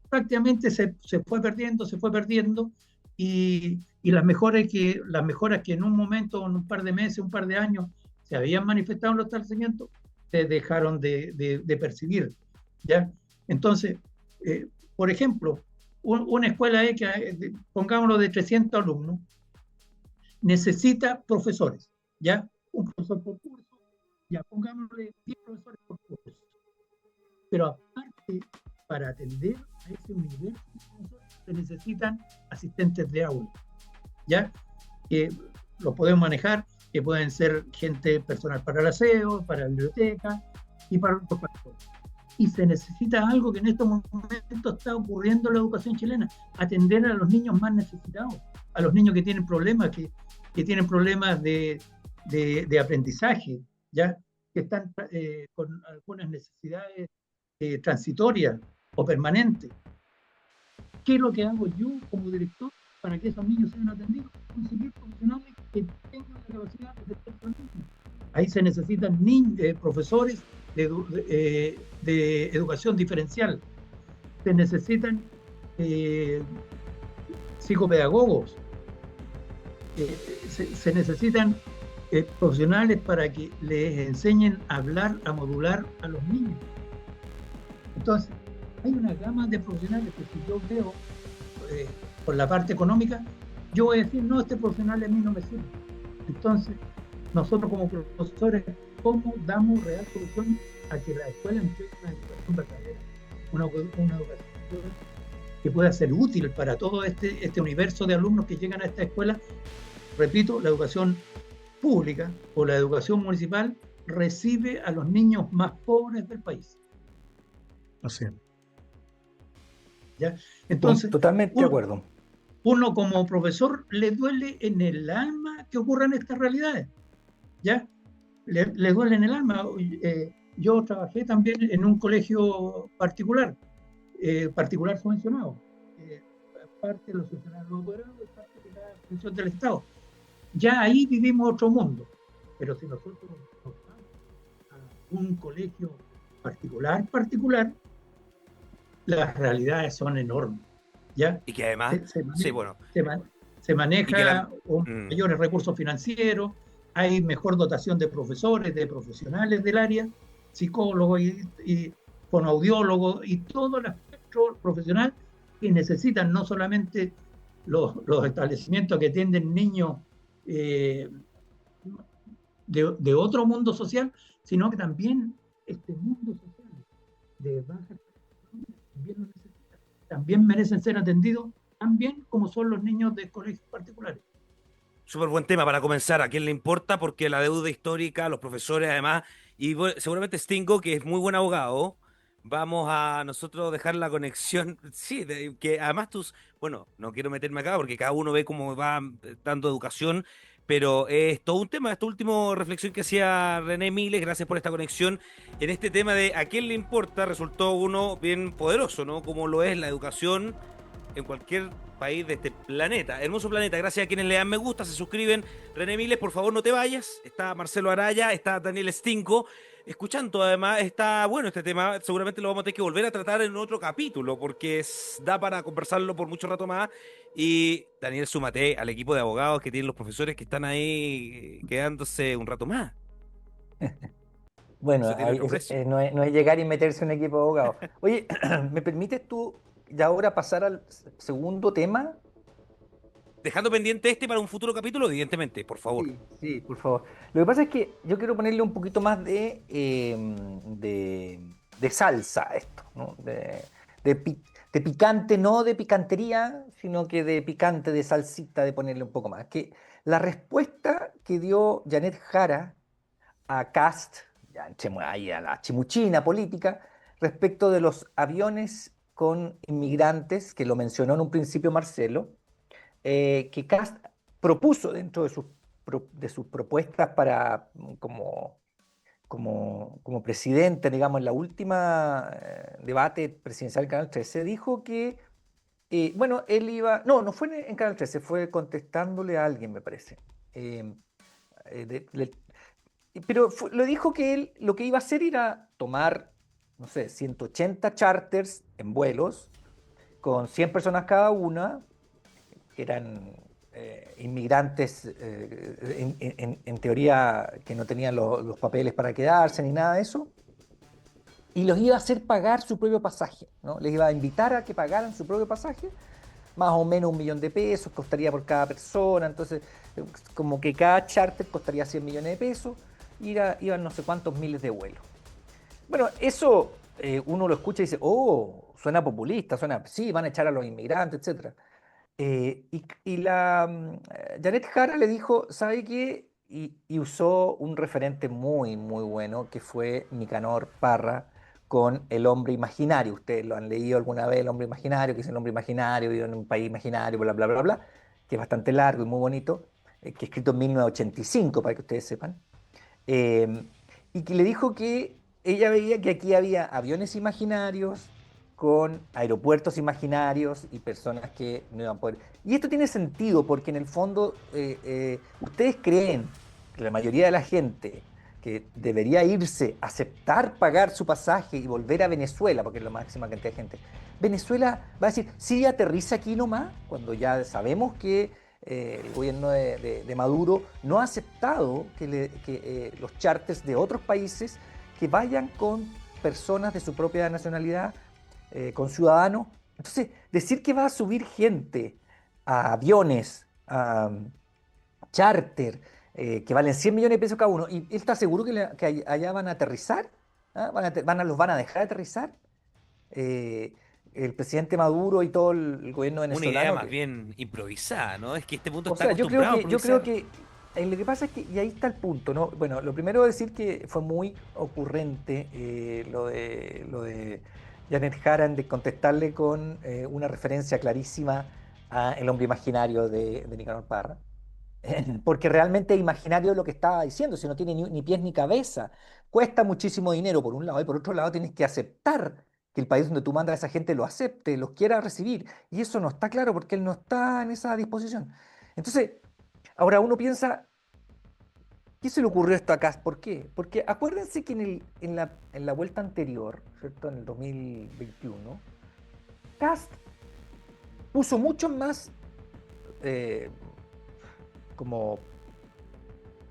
prácticamente se fue perdiendo, y las mejoras que en un momento, en un par de meses, un par de años, se habían manifestado en los establecimientos, se dejaron de percibir. ¿Ya? Entonces, por ejemplo, una escuela pongámoslo de 300 alumnos, necesita profesores, ¿ya? Un profesor por curso, ya pongámosle 10 profesores por curso. Pero aparte, para atender a ese universo se necesitan asistentes de aula, ¿ya? Que los podemos manejar, que pueden ser personal para el aseo, para la biblioteca y para otros factores. Y se necesita algo que en estos momentos está ocurriendo en la educación chilena: atender a los niños más necesitados, a los niños que tienen problemas, que tienen problemas de aprendizaje, ¿ya? Que están con algunas necesidades transitorias o permanentes. ¿Qué es lo que hago yo como director para que esos niños sean atendidos? Conseguir profesionales que tengan la capacidad de atender a los niños. Ahí se necesitan profesores de educación diferencial, se necesitan psicopedagogos, se necesitan profesionales para que les enseñen a hablar, a modular a los niños. Entonces, hay una gama de profesionales que, si yo veo por la parte económica, yo voy a decir, no, este profesional a mí no me sirve. Entonces, nosotros como profesores, ¿cómo damos real solución a que la escuela entregue una educación verdadera, una educación que pueda ser útil para todo este universo de alumnos que llegan a esta escuela? Repito, la educación pública o la educación municipal recibe a los niños más pobres del país. Así es. ¿Ya? Entonces, totalmente de acuerdo. uno como profesor le duele en el alma que ocurran estas realidades, ¿ya? Le duele en el alma. Yo trabajé también en un colegio particular subvencionado. Parte de los subvencionados los apoderados y parte de la subvención del Estado. Ya ahí vivimos otro mundo. Pero si nosotros nos vamos a un colegio particular, las realidades son enormes, ¿ya? Y que además, sí, bueno, Se maneja Mm. mayores recursos financieros, hay mejor dotación de profesores, de profesionales del área, psicólogos y fonoaudiólogos y todo el aspecto profesional que necesitan no solamente los establecimientos que atienden niños de otro mundo social, sino que también este mundo social de baja también lo necesita, también merecen ser atendidos tan bien como son los niños de colegios particulares. Súper buen tema para comenzar. ¿A quién le importa? Porque la deuda histórica, los profesores además, y seguramente Stingo, que es muy buen abogado, vamos a nosotros dejar la conexión. Sí, que además bueno, no quiero meterme acá porque cada uno ve cómo va dando educación, pero es todo un tema. Esta última reflexión que hacía René Miles, gracias por esta conexión, en este tema de a quién le importa, resultó uno bien poderoso, ¿no? Como lo es la educación en cualquier país de este planeta, hermoso planeta. Gracias a quienes le dan me gusta, se suscriben. René Miles, por favor no te vayas. Está Marcelo Araya, está Daniel Stinco. Escuchando además, está bueno este tema, seguramente lo vamos a tener que volver a tratar en otro capítulo, porque da para conversarlo por mucho rato más. Y Daniel, súmate al equipo de abogados que tienen los profesores que están ahí quedándose un rato más. Bueno, Eso tiene otro precio. no es llegar y meterse en un equipo de abogados. Oye, ¿me permites tú ya ahora pasar al segundo tema? Dejando pendiente este para un futuro capítulo, evidentemente, por favor. Sí, sí, por favor. Lo que pasa es que yo quiero ponerle un poquito más de salsa a esto, ¿no? De picante, no de picantería, sino que de picante, de salsita, de ponerle un poco más. Que la respuesta que dio Janet Jara a Kast, ya entremos ahí a la chimuchina política, respecto de los aviones con inmigrantes, que lo mencionó en un principio Marcelo, que Kast propuso dentro de sus propuestas para como presidente, digamos, en la última debate presidencial en Canal 13, dijo que, bueno, él iba, no fue en Canal 13, fue contestándole a alguien, me parece. Pero lo dijo que él lo que iba a hacer era tomar, no sé, 180 charters en vuelos, con 100 personas cada una, que eran inmigrantes en teoría que no tenían los papeles para quedarse ni nada de eso, y los iba a hacer pagar su propio pasaje, ¿no? Les iba a invitar a que pagaran su propio pasaje, más o menos 1.000.000 de pesos costaría por cada persona, entonces como que cada charter costaría 100 millones de pesos, iban no sé cuántos miles de vuelos. Bueno, eso uno lo escucha y dice, oh, suena populista, sí, van a echar a los inmigrantes, etcétera. Y Janet Jara le dijo, ¿sabe qué? Y usó un referente muy, muy bueno, que fue Nicanor Parra con El hombre imaginario. Ustedes lo han leído alguna vez, El hombre imaginario, que es el hombre imaginario, vive en un país imaginario, bla, bla, bla, bla, que es bastante largo y muy bonito, que es escrito en 1985, para que ustedes sepan. Eh, y que le dijo que ella veía que aquí había aviones imaginarios con aeropuertos imaginarios y personas que no iban a poder. Y esto tiene sentido porque en el fondo ustedes creen que la mayoría de la gente que debería irse, aceptar pagar su pasaje y volver a Venezuela, porque es la máxima cantidad de gente, Venezuela va a decir, sí, aterriza aquí nomás, cuando ya sabemos que el gobierno de Maduro no ha aceptado que los charters de otros países que vayan con personas de su propia nacionalidad, con ciudadanos. Entonces, decir que va a subir gente a aviones, a charter, que valen 100 millones de pesos cada uno, y él está seguro que allá van a aterrizar, ¿ah? Los van a dejar aterrizar. Eh, el presidente Maduro y todo el gobierno Una idea venezolano. más bien improvisada, ¿no? Es que este punto O está sea, acostumbrado a yo creo improvisar. que lo que pasa es que, y ahí está el punto, ¿no? Bueno, lo primero es decir que fue muy ocurrente lo de Janet Jaran de contestarle con una referencia clarísima el hombre imaginario de Nicanor Parra. Porque realmente es imaginario lo que estaba diciendo, si no tiene ni pies ni cabeza. Cuesta muchísimo dinero por un lado y por otro lado tienes que aceptar que el país donde tú mandas a esa gente lo acepte, los quiera recibir. Y eso no está claro porque él no está en esa disposición. Entonces, ahora uno piensa, ¿qué se le ocurrió esto a Kast? ¿Por qué? Porque acuérdense que en la vuelta anterior, ¿cierto? En el 2021, Kast puso mucho más eh, como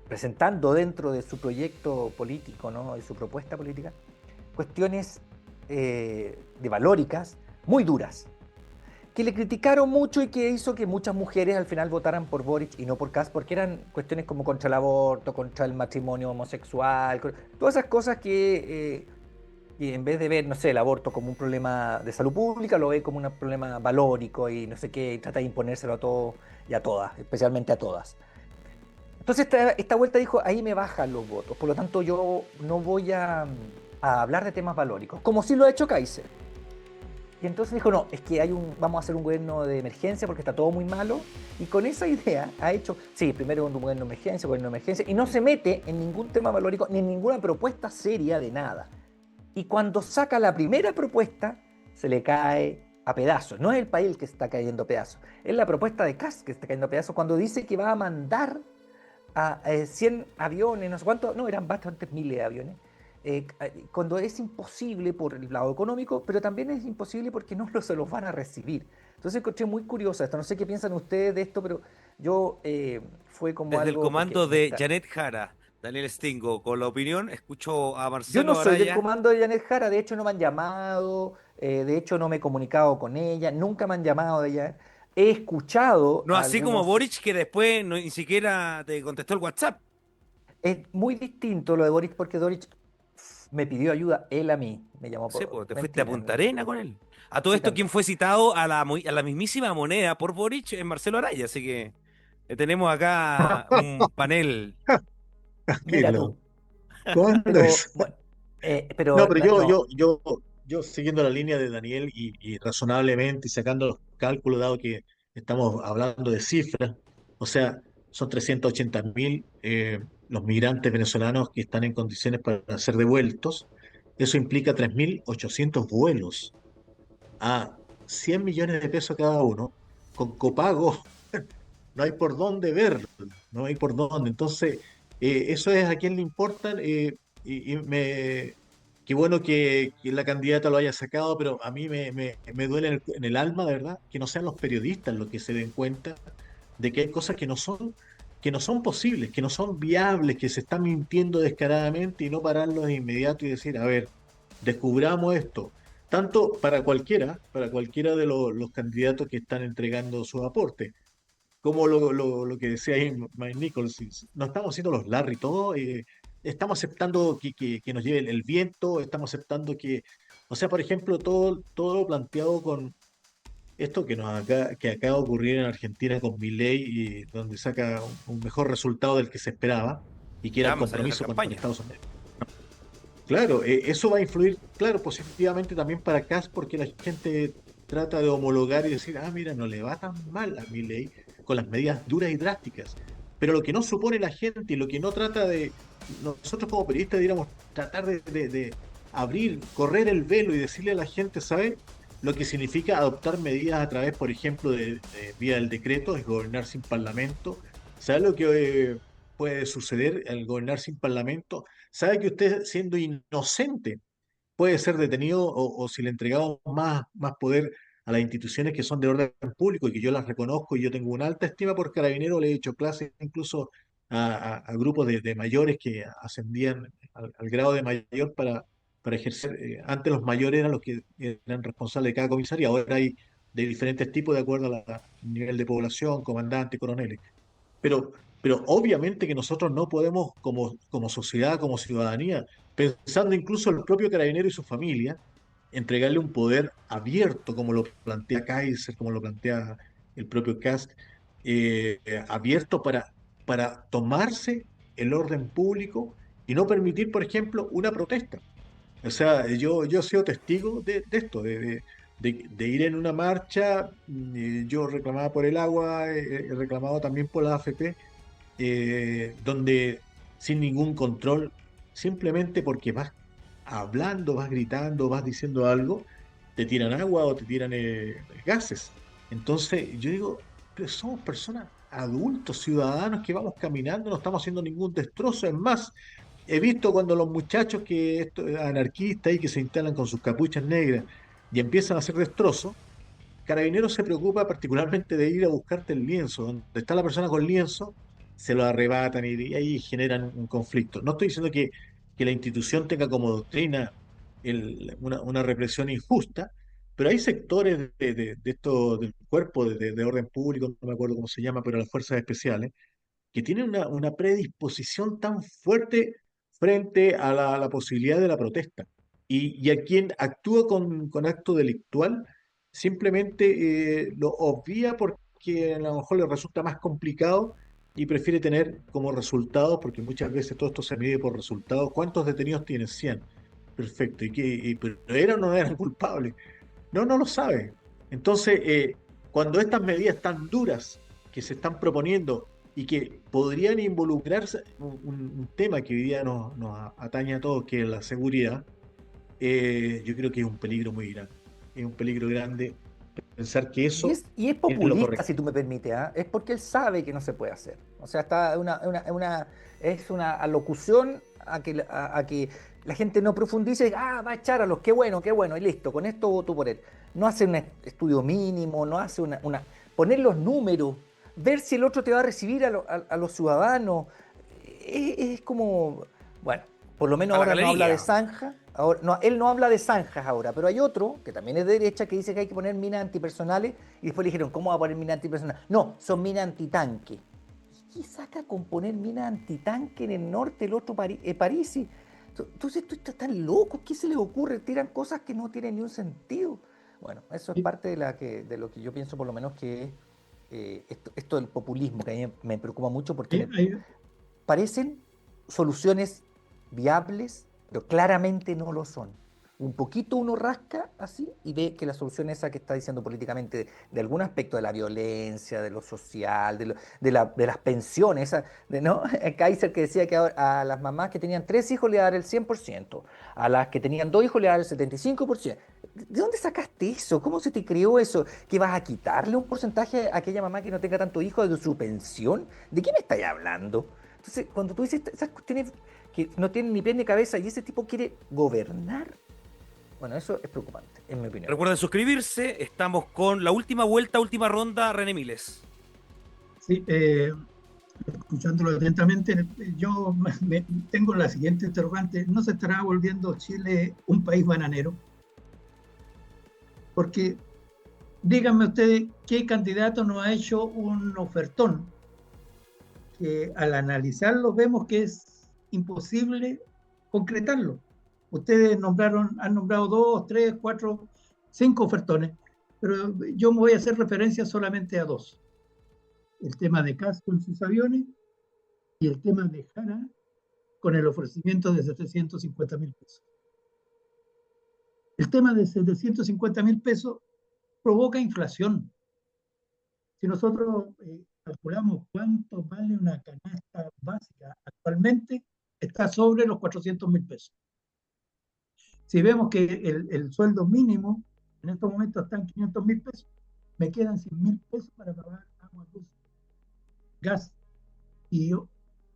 presentando dentro de su proyecto político, ¿no? De su propuesta política, cuestiones de valóricas muy duras, que le criticaron mucho y que hizo que muchas mujeres al final votaran por Boric y no por Kast, porque eran cuestiones como contra el aborto, contra el matrimonio homosexual, todas esas cosas que en vez de ver, no sé, el aborto como un problema de salud pública, lo ve como un problema valórico y no sé qué, y trata de imponérselo a todos y a todas, especialmente a todas. Entonces esta vuelta dijo, ahí me bajan los votos, por lo tanto yo no voy a hablar de temas valóricos, como sí lo ha hecho Kaiser. Y entonces dijo, no, es que vamos a hacer un gobierno de emergencia porque está todo muy malo. Y con esa idea ha hecho, sí, primero un gobierno de emergencia, y no se mete en ningún tema valórico ni en ninguna propuesta seria de nada. Y cuando saca la primera propuesta, se le cae a pedazos. No es el país el que se está cayendo a pedazos, es la propuesta de Kast que se está cayendo a pedazos cuando dice que va a mandar a 100 aviones, no sé cuánto, no, eran bastantes miles de aviones, cuando es imposible por el lado económico, pero también es imposible porque no se los van a recibir. Entonces encontré muy curiosa esto, no sé qué piensan ustedes de esto, pero yo fue como Desde el algo, porque comando de Janet Jara, Daniel Stingo, con la opinión, escucho a yo no Marcelo soy del Araya. comando de Janet Jara, de hecho no me han llamado, de hecho no me he comunicado con ella, nunca me han llamado de ella. He escuchado No a así como algunos. Boric, que después ni siquiera te contestó el WhatsApp. Es muy distinto lo de Boric porque Boric me pidió ayuda, él a mí, me llamó Sí, por. pues te fuiste a Mentira, Punta no. Arena con él. A todo Sí, esto, quien también. fue citado a la mismísima moneda por Boric es Marcelo Araya, así que tenemos acá un panel. Mira Tranquilo. tú. ¿Cuándo Pero, es? bueno, No, pero pero no. yo siguiendo la línea de Daniel y razonablemente y sacando los cálculos, dado que estamos hablando de cifras, o sea, son 380.000 los migrantes venezolanos que están en condiciones para ser devueltos. Eso implica 3.800 vuelos a 100 millones de pesos cada uno, con copago no hay por dónde verlo, no hay por dónde. Entonces, eso es a quién le importan. Qué bueno que la candidata lo haya sacado, pero a mí me duele en el alma, de verdad, que no sean los periodistas los que se den cuenta de que hay cosas que no son posibles, que no son viables, que se están mintiendo descaradamente y no pararlo de inmediato y decir, a ver, descubramos esto. Tanto para cualquiera de los candidatos que están entregando sus aportes como lo que decía ahí Mike Nichols, no estamos haciendo los Larry todo, estamos aceptando que nos lleve el viento, estamos aceptando que, o sea, por ejemplo, todo lo planteado con esto que acaba de ocurrir en Argentina con Milei, y donde saca un mejor resultado del que se esperaba, y que era Ya el vamos a dejar compromiso con campaña. Estados Unidos. Claro, eso va a influir, claro, positivamente también para Kass, porque la gente trata de homologar y decir, ah, mira, no le va tan mal a Milei con las medidas duras y drásticas. Pero lo que no supone la gente y lo que no trata de, nosotros como periodistas deberíamos tratar de abrir, correr el velo y decirle a la gente, ¿sabe? Lo que significa adoptar medidas a través, por ejemplo, de vía del decreto, es gobernar sin parlamento. ¿Sabe lo que puede suceder al gobernar sin parlamento? Sabe que usted, siendo inocente, puede ser detenido o si le entregamos más poder a las instituciones que son de orden público y que yo las reconozco y yo tengo una alta estima por Carabineros, le he hecho clases incluso a grupos de mayores que ascendían al grado de mayor para ejercer. Antes los mayores eran los que eran responsables de cada comisaría, ahora hay de diferentes tipos de acuerdo al nivel de población, comandante, coroneles. Pero obviamente que nosotros no podemos, como sociedad, como ciudadanía, pensando incluso en el propio carabinero y su familia, entregarle un poder abierto, como lo plantea Kaiser, como lo plantea el propio Kast, abierto para tomarse el orden público y no permitir, por ejemplo, una protesta. O sea, yo he sido testigo de esto, de ir en una marcha. Yo reclamaba por el agua, he reclamado también por la AFP, donde sin ningún control, simplemente porque vas hablando, vas gritando, vas diciendo algo, te tiran agua o te tiran gases. Entonces yo digo, pero somos personas adultos, ciudadanos que vamos caminando, no estamos haciendo ningún destrozo. Es más, he visto cuando los muchachos anarquistas y que se instalan con sus capuchas negras y empiezan a hacer destrozos, Carabineros se preocupa particularmente de ir a buscarte el lienzo. Donde está la persona con lienzo, se lo arrebatan y ahí generan un conflicto. No estoy diciendo que la institución tenga como doctrina una represión injusta, pero hay sectores de esto, del cuerpo de orden público, no me acuerdo cómo se llama, pero las fuerzas especiales, que tienen una predisposición tan fuerte frente a la posibilidad de la protesta. Y a quien actúa con acto delictual simplemente lo obvia porque a lo mejor le resulta más complicado y prefiere tener como resultados, porque muchas veces todo esto se mide por resultados. ¿Cuántos detenidos tienen? 100. Perfecto. ¿Pero eran o no eran culpables? No, no lo sabe. Entonces, cuando estas medidas tan duras que se están proponiendo y que podrían involucrarse, un tema que hoy día nos atañe a todos, que es la seguridad, yo creo que es un peligro muy grande. Es un peligro grande pensar que Y eso es es lo populista, correcto. si tú me permites, ¿ah? Es porque él sabe que no se puede hacer. O sea, es una alocución a que la gente no profundice y diga, va a echar a los, qué bueno, y listo, con esto voto por él. No hace un estudio mínimo, no hace poner los números, ver si el otro te va a recibir a los ciudadanos. Es como, bueno, por lo menos A la ahora no habla de galería. zanja, ahora, no, él no habla de zanjas ahora, pero hay otro, que también es de derecha, que dice que hay que poner minas antipersonales, y después le dijeron, ¿cómo va a poner minas antipersonales? No, son minas antitanque. ¿Qué saca con poner minas antitanque en el norte, el otro París? Entonces, esto está tan loco, ¿qué se les ocurre? Tiran cosas que no tienen ni un sentido. Bueno, eso es Sí, parte de lo que yo pienso, por lo menos, que es esto del populismo, que a mí me preocupa mucho porque sí, parecen soluciones viables, pero claramente no lo son. Un poquito uno rasca así y ve que la solución esa que está diciendo políticamente de algún aspecto de la violencia, de lo social, de las pensiones, ¿no? Kaiser que decía que a las mamás que tenían 3 hijos le iba a dar el 100%, a las que tenían 2 hijos le iba a dar el 75%. ¿De dónde sacaste eso? ¿Cómo se te creó eso? ¿Que vas a quitarle un porcentaje a aquella mamá que no tenga tanto hijo de su pensión? ¿De qué me estáis hablando? Entonces, cuando tú dices esas cuestiones que no tienen ni pie ni cabeza y ese tipo quiere gobernar, bueno, eso es preocupante, en mi opinión. Recuerden suscribirse. Estamos con la última vuelta, última ronda, René Miles. sí, escuchándolo atentamente, yo tengo la siguiente interrogante. ¿No se estará volviendo Chile un país bananero? Porque díganme ustedes qué candidato no ha hecho un ofertón que al analizarlo vemos que es imposible concretarlo. Ustedes han nombrado 2, 3, 4, 5 ofertones, pero yo me voy a hacer referencia solamente a 2. El tema de Castro en sus aviones y el tema de Jara con el ofrecimiento de 750.000 pesos. El tema de 750.000 pesos provoca inflación. Si nosotros calculamos cuánto vale una canasta básica actualmente, está sobre los 400.000 pesos. Si vemos que el sueldo mínimo en estos momentos está en 500.000 pesos, me quedan 100.000 pesos para pagar agua, luz, gas y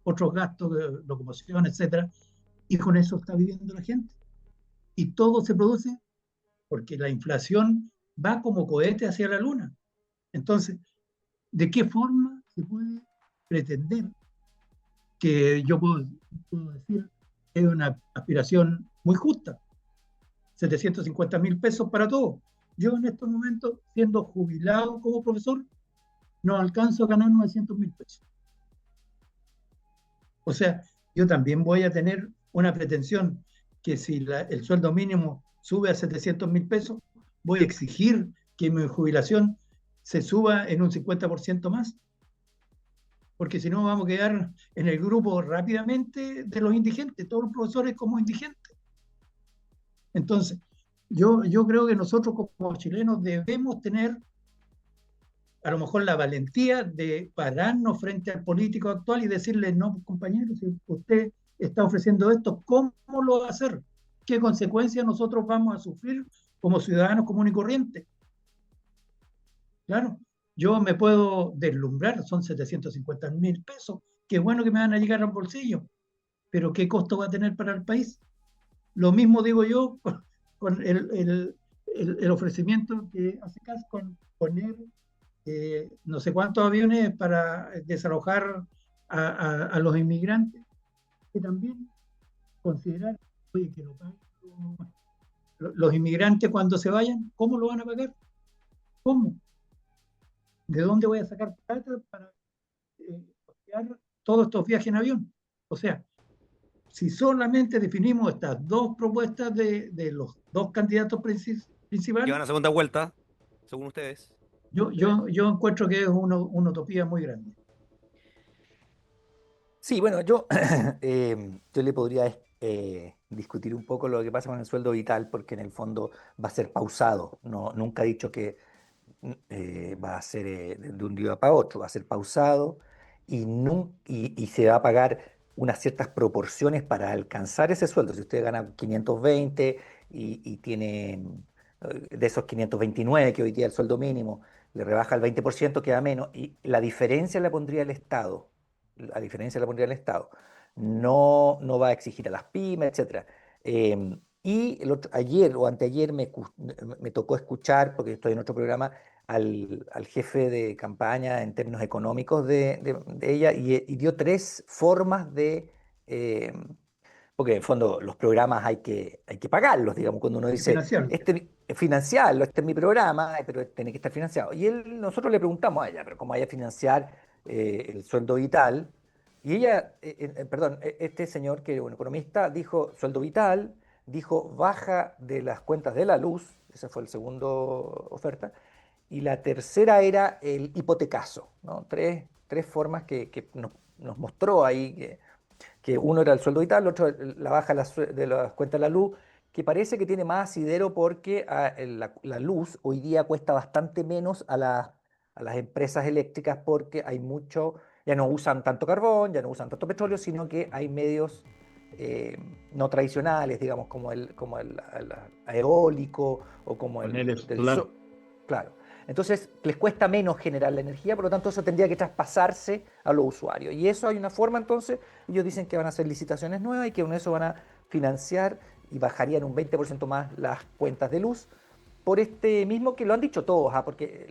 otros gastos de locomoción, etcétera, y con eso está viviendo la gente. Y todo se produce porque la inflación va como cohete hacia la luna. Entonces, ¿de qué forma se puede pretender que yo puedo decir es una aspiración muy justa? 750.000 pesos para todos. Yo en estos momentos, siendo jubilado como profesor, no alcanzo a ganar 900.000 pesos. O sea, yo también voy a tener una pretensión que si el sueldo mínimo sube a 700.000 pesos, voy a exigir que mi jubilación se suba en un 50% más, porque si no vamos a quedar en el grupo rápidamente de los indigentes, todos los profesores como indigentes. Entonces, yo creo que nosotros como chilenos debemos tener a lo mejor la valentía de pararnos frente al político actual y decirle, no, compañero, si usted está ofreciendo esto, ¿cómo lo va a hacer? ¿Qué consecuencias nosotros vamos a sufrir como ciudadanos comunes y corrientes? Claro, yo me puedo deslumbrar, son 750.000 pesos, qué bueno que me van a llegar al bolsillo, pero ¿qué costo va a tener para el país? Lo mismo digo yo con el ofrecimiento que hace CAS con poner no sé cuántos aviones para desalojar a los inmigrantes, que también considerar, oye, que lo paguen los inmigrantes cuando se vayan, ¿cómo lo van a pagar? ¿Cómo? ¿De dónde voy a sacar plata para costear todos estos viajes en avión? O sea, si solamente definimos estas dos propuestas de los dos candidatos Que van principales, a segunda vuelta, según ustedes. yo encuentro que es una utopía muy grande. Sí, bueno, yo le podría discutir un poco lo que pasa con el sueldo vital, porque en el fondo va a ser pausado. No, nunca he dicho que va a ser de un día para otro, va a ser pausado y se va a pagar unas ciertas proporciones para alcanzar ese sueldo. Si usted gana 520 y tiene de esos 529 que hoy día es el sueldo mínimo, le rebaja el 20%, queda menos, y la diferencia la pondría el Estado. La diferencia la pondría el Estado. No, no va a exigir a las pymes, etcétera. Ayer o anteayer me tocó escuchar, porque estoy en otro programa, al jefe de campaña en términos económicos de ella y dio tres formas eh, porque en el fondo los programas hay que pagarlos, digamos, cuando uno Hay que dice, financiarlo. financiarlo, este es mi programa, pero tiene que estar financiado. Nosotros le preguntamos a ella, pero ¿cómo vaya a financiar el sueldo vital? Y ella, perdón, este señor que es un economista dijo sueldo vital, dijo baja de las cuentas de la luz, esa fue la segunda oferta, y la tercera era el hipotecazo, ¿no? Tres formas que nos mostró ahí, que uno era el sueldo vital, el otro la baja de las cuentas de la luz, que parece que tiene más asidero porque la luz hoy día cuesta bastante menos a las empresas eléctricas porque hay mucho, ya no usan tanto carbón, ya no usan tanto petróleo, sino que hay medios eh, no tradicionales, digamos, el eólico o como el Paneles del solar. sol. Claro. Entonces les cuesta menos generar la energía, por lo tanto eso tendría que traspasarse a los usuarios. Y eso hay una forma entonces, ellos dicen que van a hacer licitaciones nuevas y que con eso van a financiar y bajarían un 20% más las cuentas de luz, por este mismo que lo han dicho todos, porque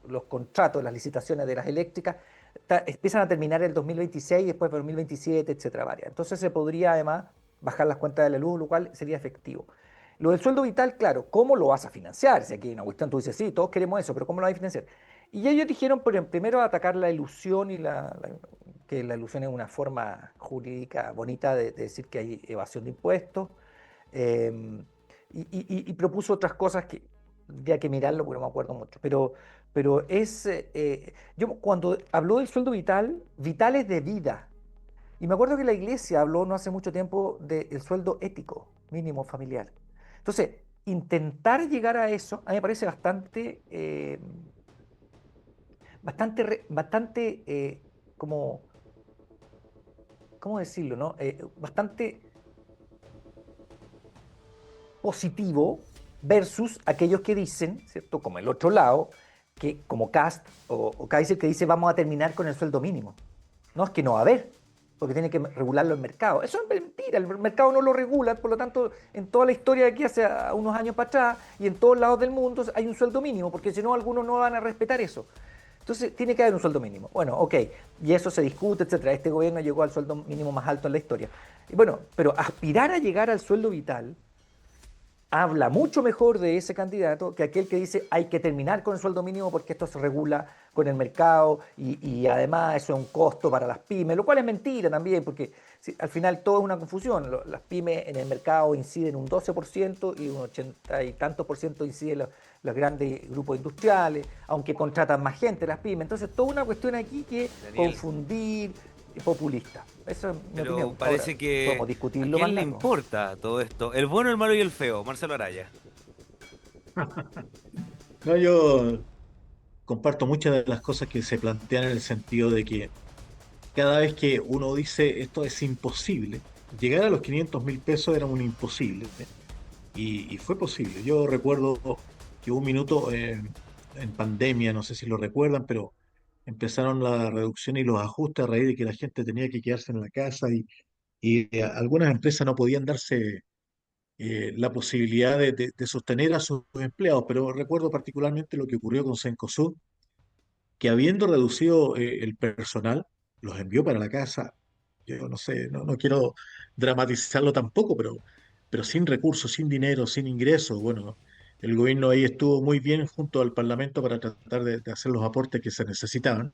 los contratos, las licitaciones de las eléctricas empiezan a terminar el 2026, después 2027, etcétera, varias. Entonces se podría además bajar las cuentas de la luz, lo cual sería efectivo. Lo del sueldo vital, claro, ¿cómo lo vas a financiar? Si aquí en una cuestión tú dices, sí, todos queremos eso, pero ¿cómo lo vas a financiar? Y ellos dijeron, primero, atacar la ilusión que la ilusión es una forma jurídica bonita de decir que hay evasión de impuestos, eh, y propuso otras cosas que habría que mirarlo porque no me acuerdo mucho, pero yo cuando habló del sueldo vital, vital es de vida. Y me acuerdo que la iglesia habló no hace mucho tiempo del sueldo ético mínimo familiar. Entonces, intentar llegar a eso, a mí me parece bastante como, ¿cómo decirlo, no? Bastante positivo versus aquellos que dicen, ¿cierto? Como el otro lado, que como Cast o Kaiser que dice vamos a terminar con el sueldo mínimo. No, es que no va a haber, porque tiene que regularlo el mercado. Eso es mentira, el mercado no lo regula, por lo tanto, en toda la historia de aquí hace unos años para atrás y en todos lados del mundo hay un sueldo mínimo, porque si no, algunos no van a respetar eso. Entonces, tiene que haber un sueldo mínimo. Bueno, ok, y eso se discute, etcétera. Este gobierno llegó al sueldo mínimo más alto en la historia. Y bueno, pero aspirar a llegar al sueldo vital habla mucho mejor de ese candidato que aquel que dice hay que terminar con el sueldo mínimo porque esto se regula con el mercado y además eso es un costo para las pymes, lo cual es mentira también porque al final todo es una confusión. Las pymes en el mercado inciden un 12% y un 80 y tantos por ciento inciden los grandes grupos industriales, aunque contratan más gente las pymes. Entonces, toda una cuestión aquí que Daniel, confundir populista. Esa es mi pero opinión. Ahora, parece que podemos a discutirlo más quién le largo. importa todo esto. El bueno, el malo y el feo, Marcelo Araya. No, yo comparto muchas de las cosas que se plantean en el sentido de que cada vez que uno dice esto es imposible, llegar a los 500.000 pesos era un imposible, ¿eh? Y fue posible. Yo recuerdo que hubo un minuto en pandemia, no sé si lo recuerdan, pero empezaron la reducción y los ajustes a raíz de que la gente tenía que quedarse en la casa y algunas empresas no podían darse la posibilidad de sostener a sus empleados. Pero recuerdo particularmente lo que ocurrió con Cencosud, que habiendo reducido el personal, los envió para la casa. Yo no sé, no quiero dramatizarlo tampoco, pero sin recursos, sin dinero, sin ingresos. Bueno, el gobierno ahí estuvo muy bien junto al Parlamento para tratar de hacer los aportes que se necesitaban.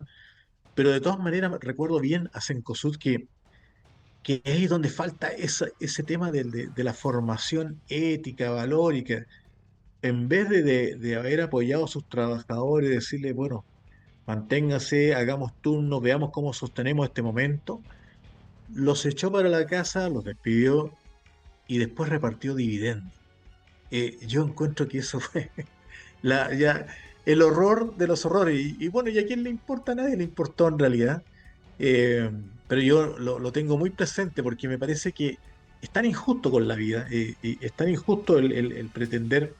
Pero de todas maneras recuerdo bien a Cencosud que es ahí donde falta ese tema de la formación ética, valórica. En vez de haber apoyado a sus trabajadores y decirles, bueno, manténgase, hagamos turnos, veamos cómo sostenemos este momento, los echó para la casa, los despidió y después repartió dividendos. Yo encuentro que eso fue ya el horror de los horrores. Y bueno, ¿y a quién le importa? A nadie le importó en realidad. Eh, pero yo lo tengo muy presente porque me parece que es tan injusto con la vida, y es tan injusto el pretender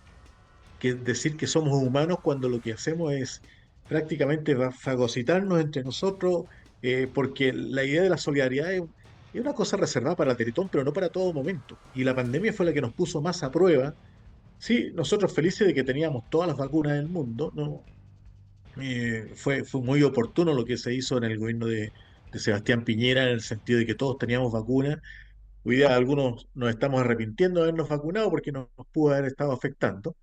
decir que somos humanos cuando lo que hacemos es prácticamente fagocitarnos entre nosotros, porque la idea de la solidaridad es una cosa reservada para Teletón, pero no para todo momento. Y la pandemia fue la que nos puso más a prueba. Sí, nosotros felices de que teníamos todas las vacunas del mundo, ¿no? Fue muy oportuno lo que se hizo en el gobierno de Sebastián Piñera, en el sentido de que todos teníamos vacunas. Hoy día algunos nos estamos arrepintiendo de habernos vacunado porque nos pudo haber estado afectando.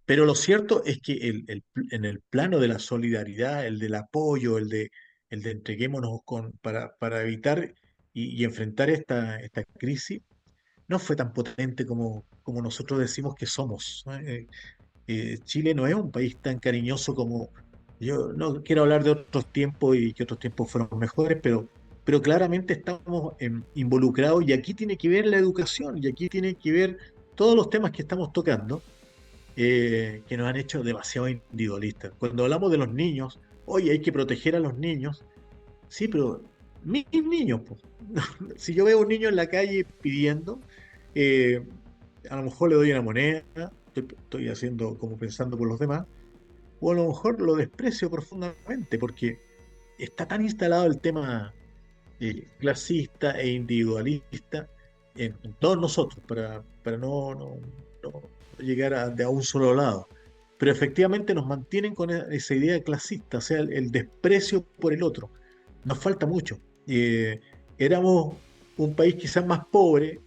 Pero lo cierto es que en el plano de la solidaridad, el del apoyo, el de entreguémonos para evitar y enfrentar esta crisis, no fue tan potente como nosotros decimos que somos, ¿no? Chile no es un país tan cariñoso como... Yo no quiero hablar de otros tiempos y que otros tiempos fueron mejores, pero claramente estamos involucrados y aquí tiene que ver la educación y aquí tiene que ver todos los temas que estamos tocando, que nos han hecho demasiado individualistas. Cuando hablamos de los niños, oye, hay que proteger a los niños. Sí, pero mis niños, pues. Si yo veo a un niño en la calle pidiendo, eh, a lo mejor le doy una moneda, estoy haciendo como pensando por los demás, o a lo mejor lo desprecio profundamente, porque está tan instalado el tema clasista e individualista en todos nosotros, para no llegar de a un solo lado. Pero efectivamente nos mantienen con esa idea clasista, o sea, el desprecio por el otro. Nos falta mucho. Éramos un país quizás más pobre,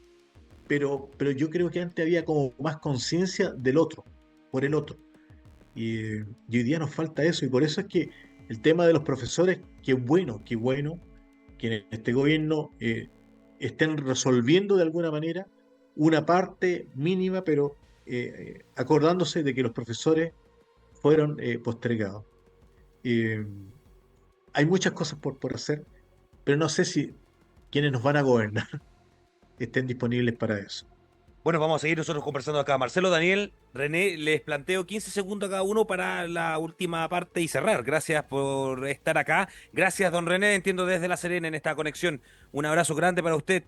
pero yo creo que antes había como más conciencia del otro, por el otro. Y hoy día nos falta eso, y por eso es que el tema de los profesores, qué bueno que en este gobierno estén resolviendo de alguna manera una parte mínima, pero acordándose de que los profesores fueron postergados. Eh, Hay muchas cosas por hacer, pero no sé si quienes nos van a gobernar estén disponibles para eso. Bueno, vamos a seguir nosotros conversando acá. Marcelo, Daniel, René, les planteo 15 segundos a cada uno para la última parte y cerrar. Gracias por estar acá. Gracias, don René, entiendo desde La Serena en esta conexión. Un abrazo grande para usted.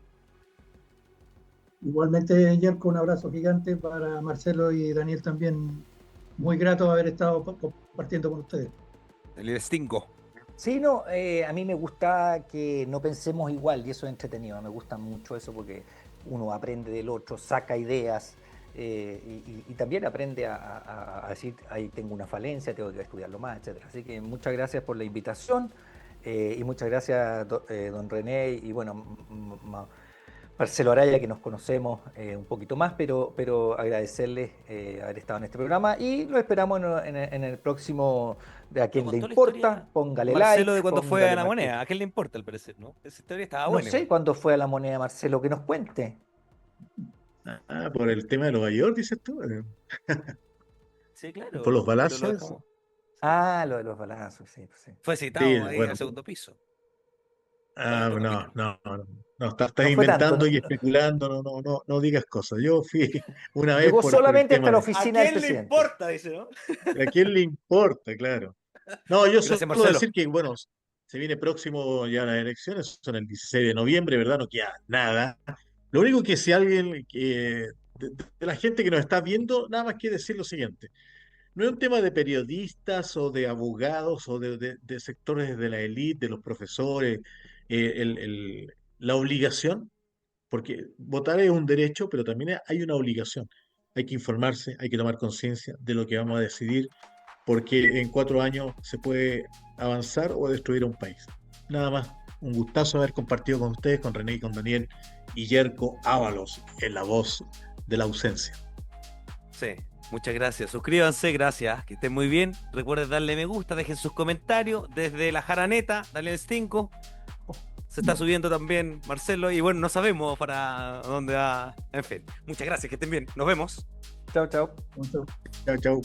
Igualmente, Yerko, un abrazo gigante para Marcelo y Daniel también. Muy grato haber estado compartiendo con ustedes. El extingo. Sí, no, a mí me gusta que no pensemos igual y eso es entretenido. Me gusta mucho eso porque uno aprende del otro, saca ideas y también aprende a decir, ahí tengo una falencia, tengo que estudiarlo más, etcétera. Así que muchas gracias por la invitación y muchas gracias, don René, y bueno, Marcelo Araya, que nos conocemos un poquito más, pero agradecerles haber estado en este programa y lo esperamos en el próximo de A ¿Lo Quien Le contó la Importa. historia Póngale Marcelo like, de cuando fue a póngale la me moneda? gusta. ¿A quién le importa al parecer, no? Esa historia estaba No buena sé igual. cuándo fue a la moneda, Marcelo, que nos cuente. Ah, por el tema de Nueva York, dices tú, Sí, por los claro, pero lo balazos. dejamos. Sí. Ah, lo de los balazos, sí, pues sí. Fue Sí, citado ahí al bueno, segundo piso. Ah, no, no, no, no, estás No fue tanto. inventando y especulando, no, no, no, no digas cosas. Yo fui una vez Llegó por el solamente hasta tema la de ¿A oficina del quién le presidente. importa? Dice, ¿no? ¿a quién le importa? Claro. No, yo solo Gracias, Marcelo. decir que, bueno, se viene próximo ya las elecciones, son el 16 de noviembre, ¿verdad? No queda nada. Lo único que si alguien de la gente que nos está viendo, nada más que decir lo siguiente. No es un tema de periodistas o de abogados o de sectores de la élite, de los profesores, la obligación, porque votar es un derecho, pero también hay una obligación. Hay que informarse, hay que tomar conciencia de lo que vamos a decidir, porque en 4 años se puede avanzar o destruir a un país. Nada más, un gustazo haber compartido con ustedes, con René y con Daniel y Yerko Ábalos en la voz de la ausencia. Sí, muchas gracias. Suscríbanse, gracias. Que estén muy bien. Recuerden darle me gusta, dejen sus comentarios. Desde la Jaraneta, Daniel Stinco. Se está subiendo también Marcelo. Y bueno, no sabemos para dónde va. En fin, muchas gracias, que estén bien. Nos vemos. Chao, chao. Chao, chao.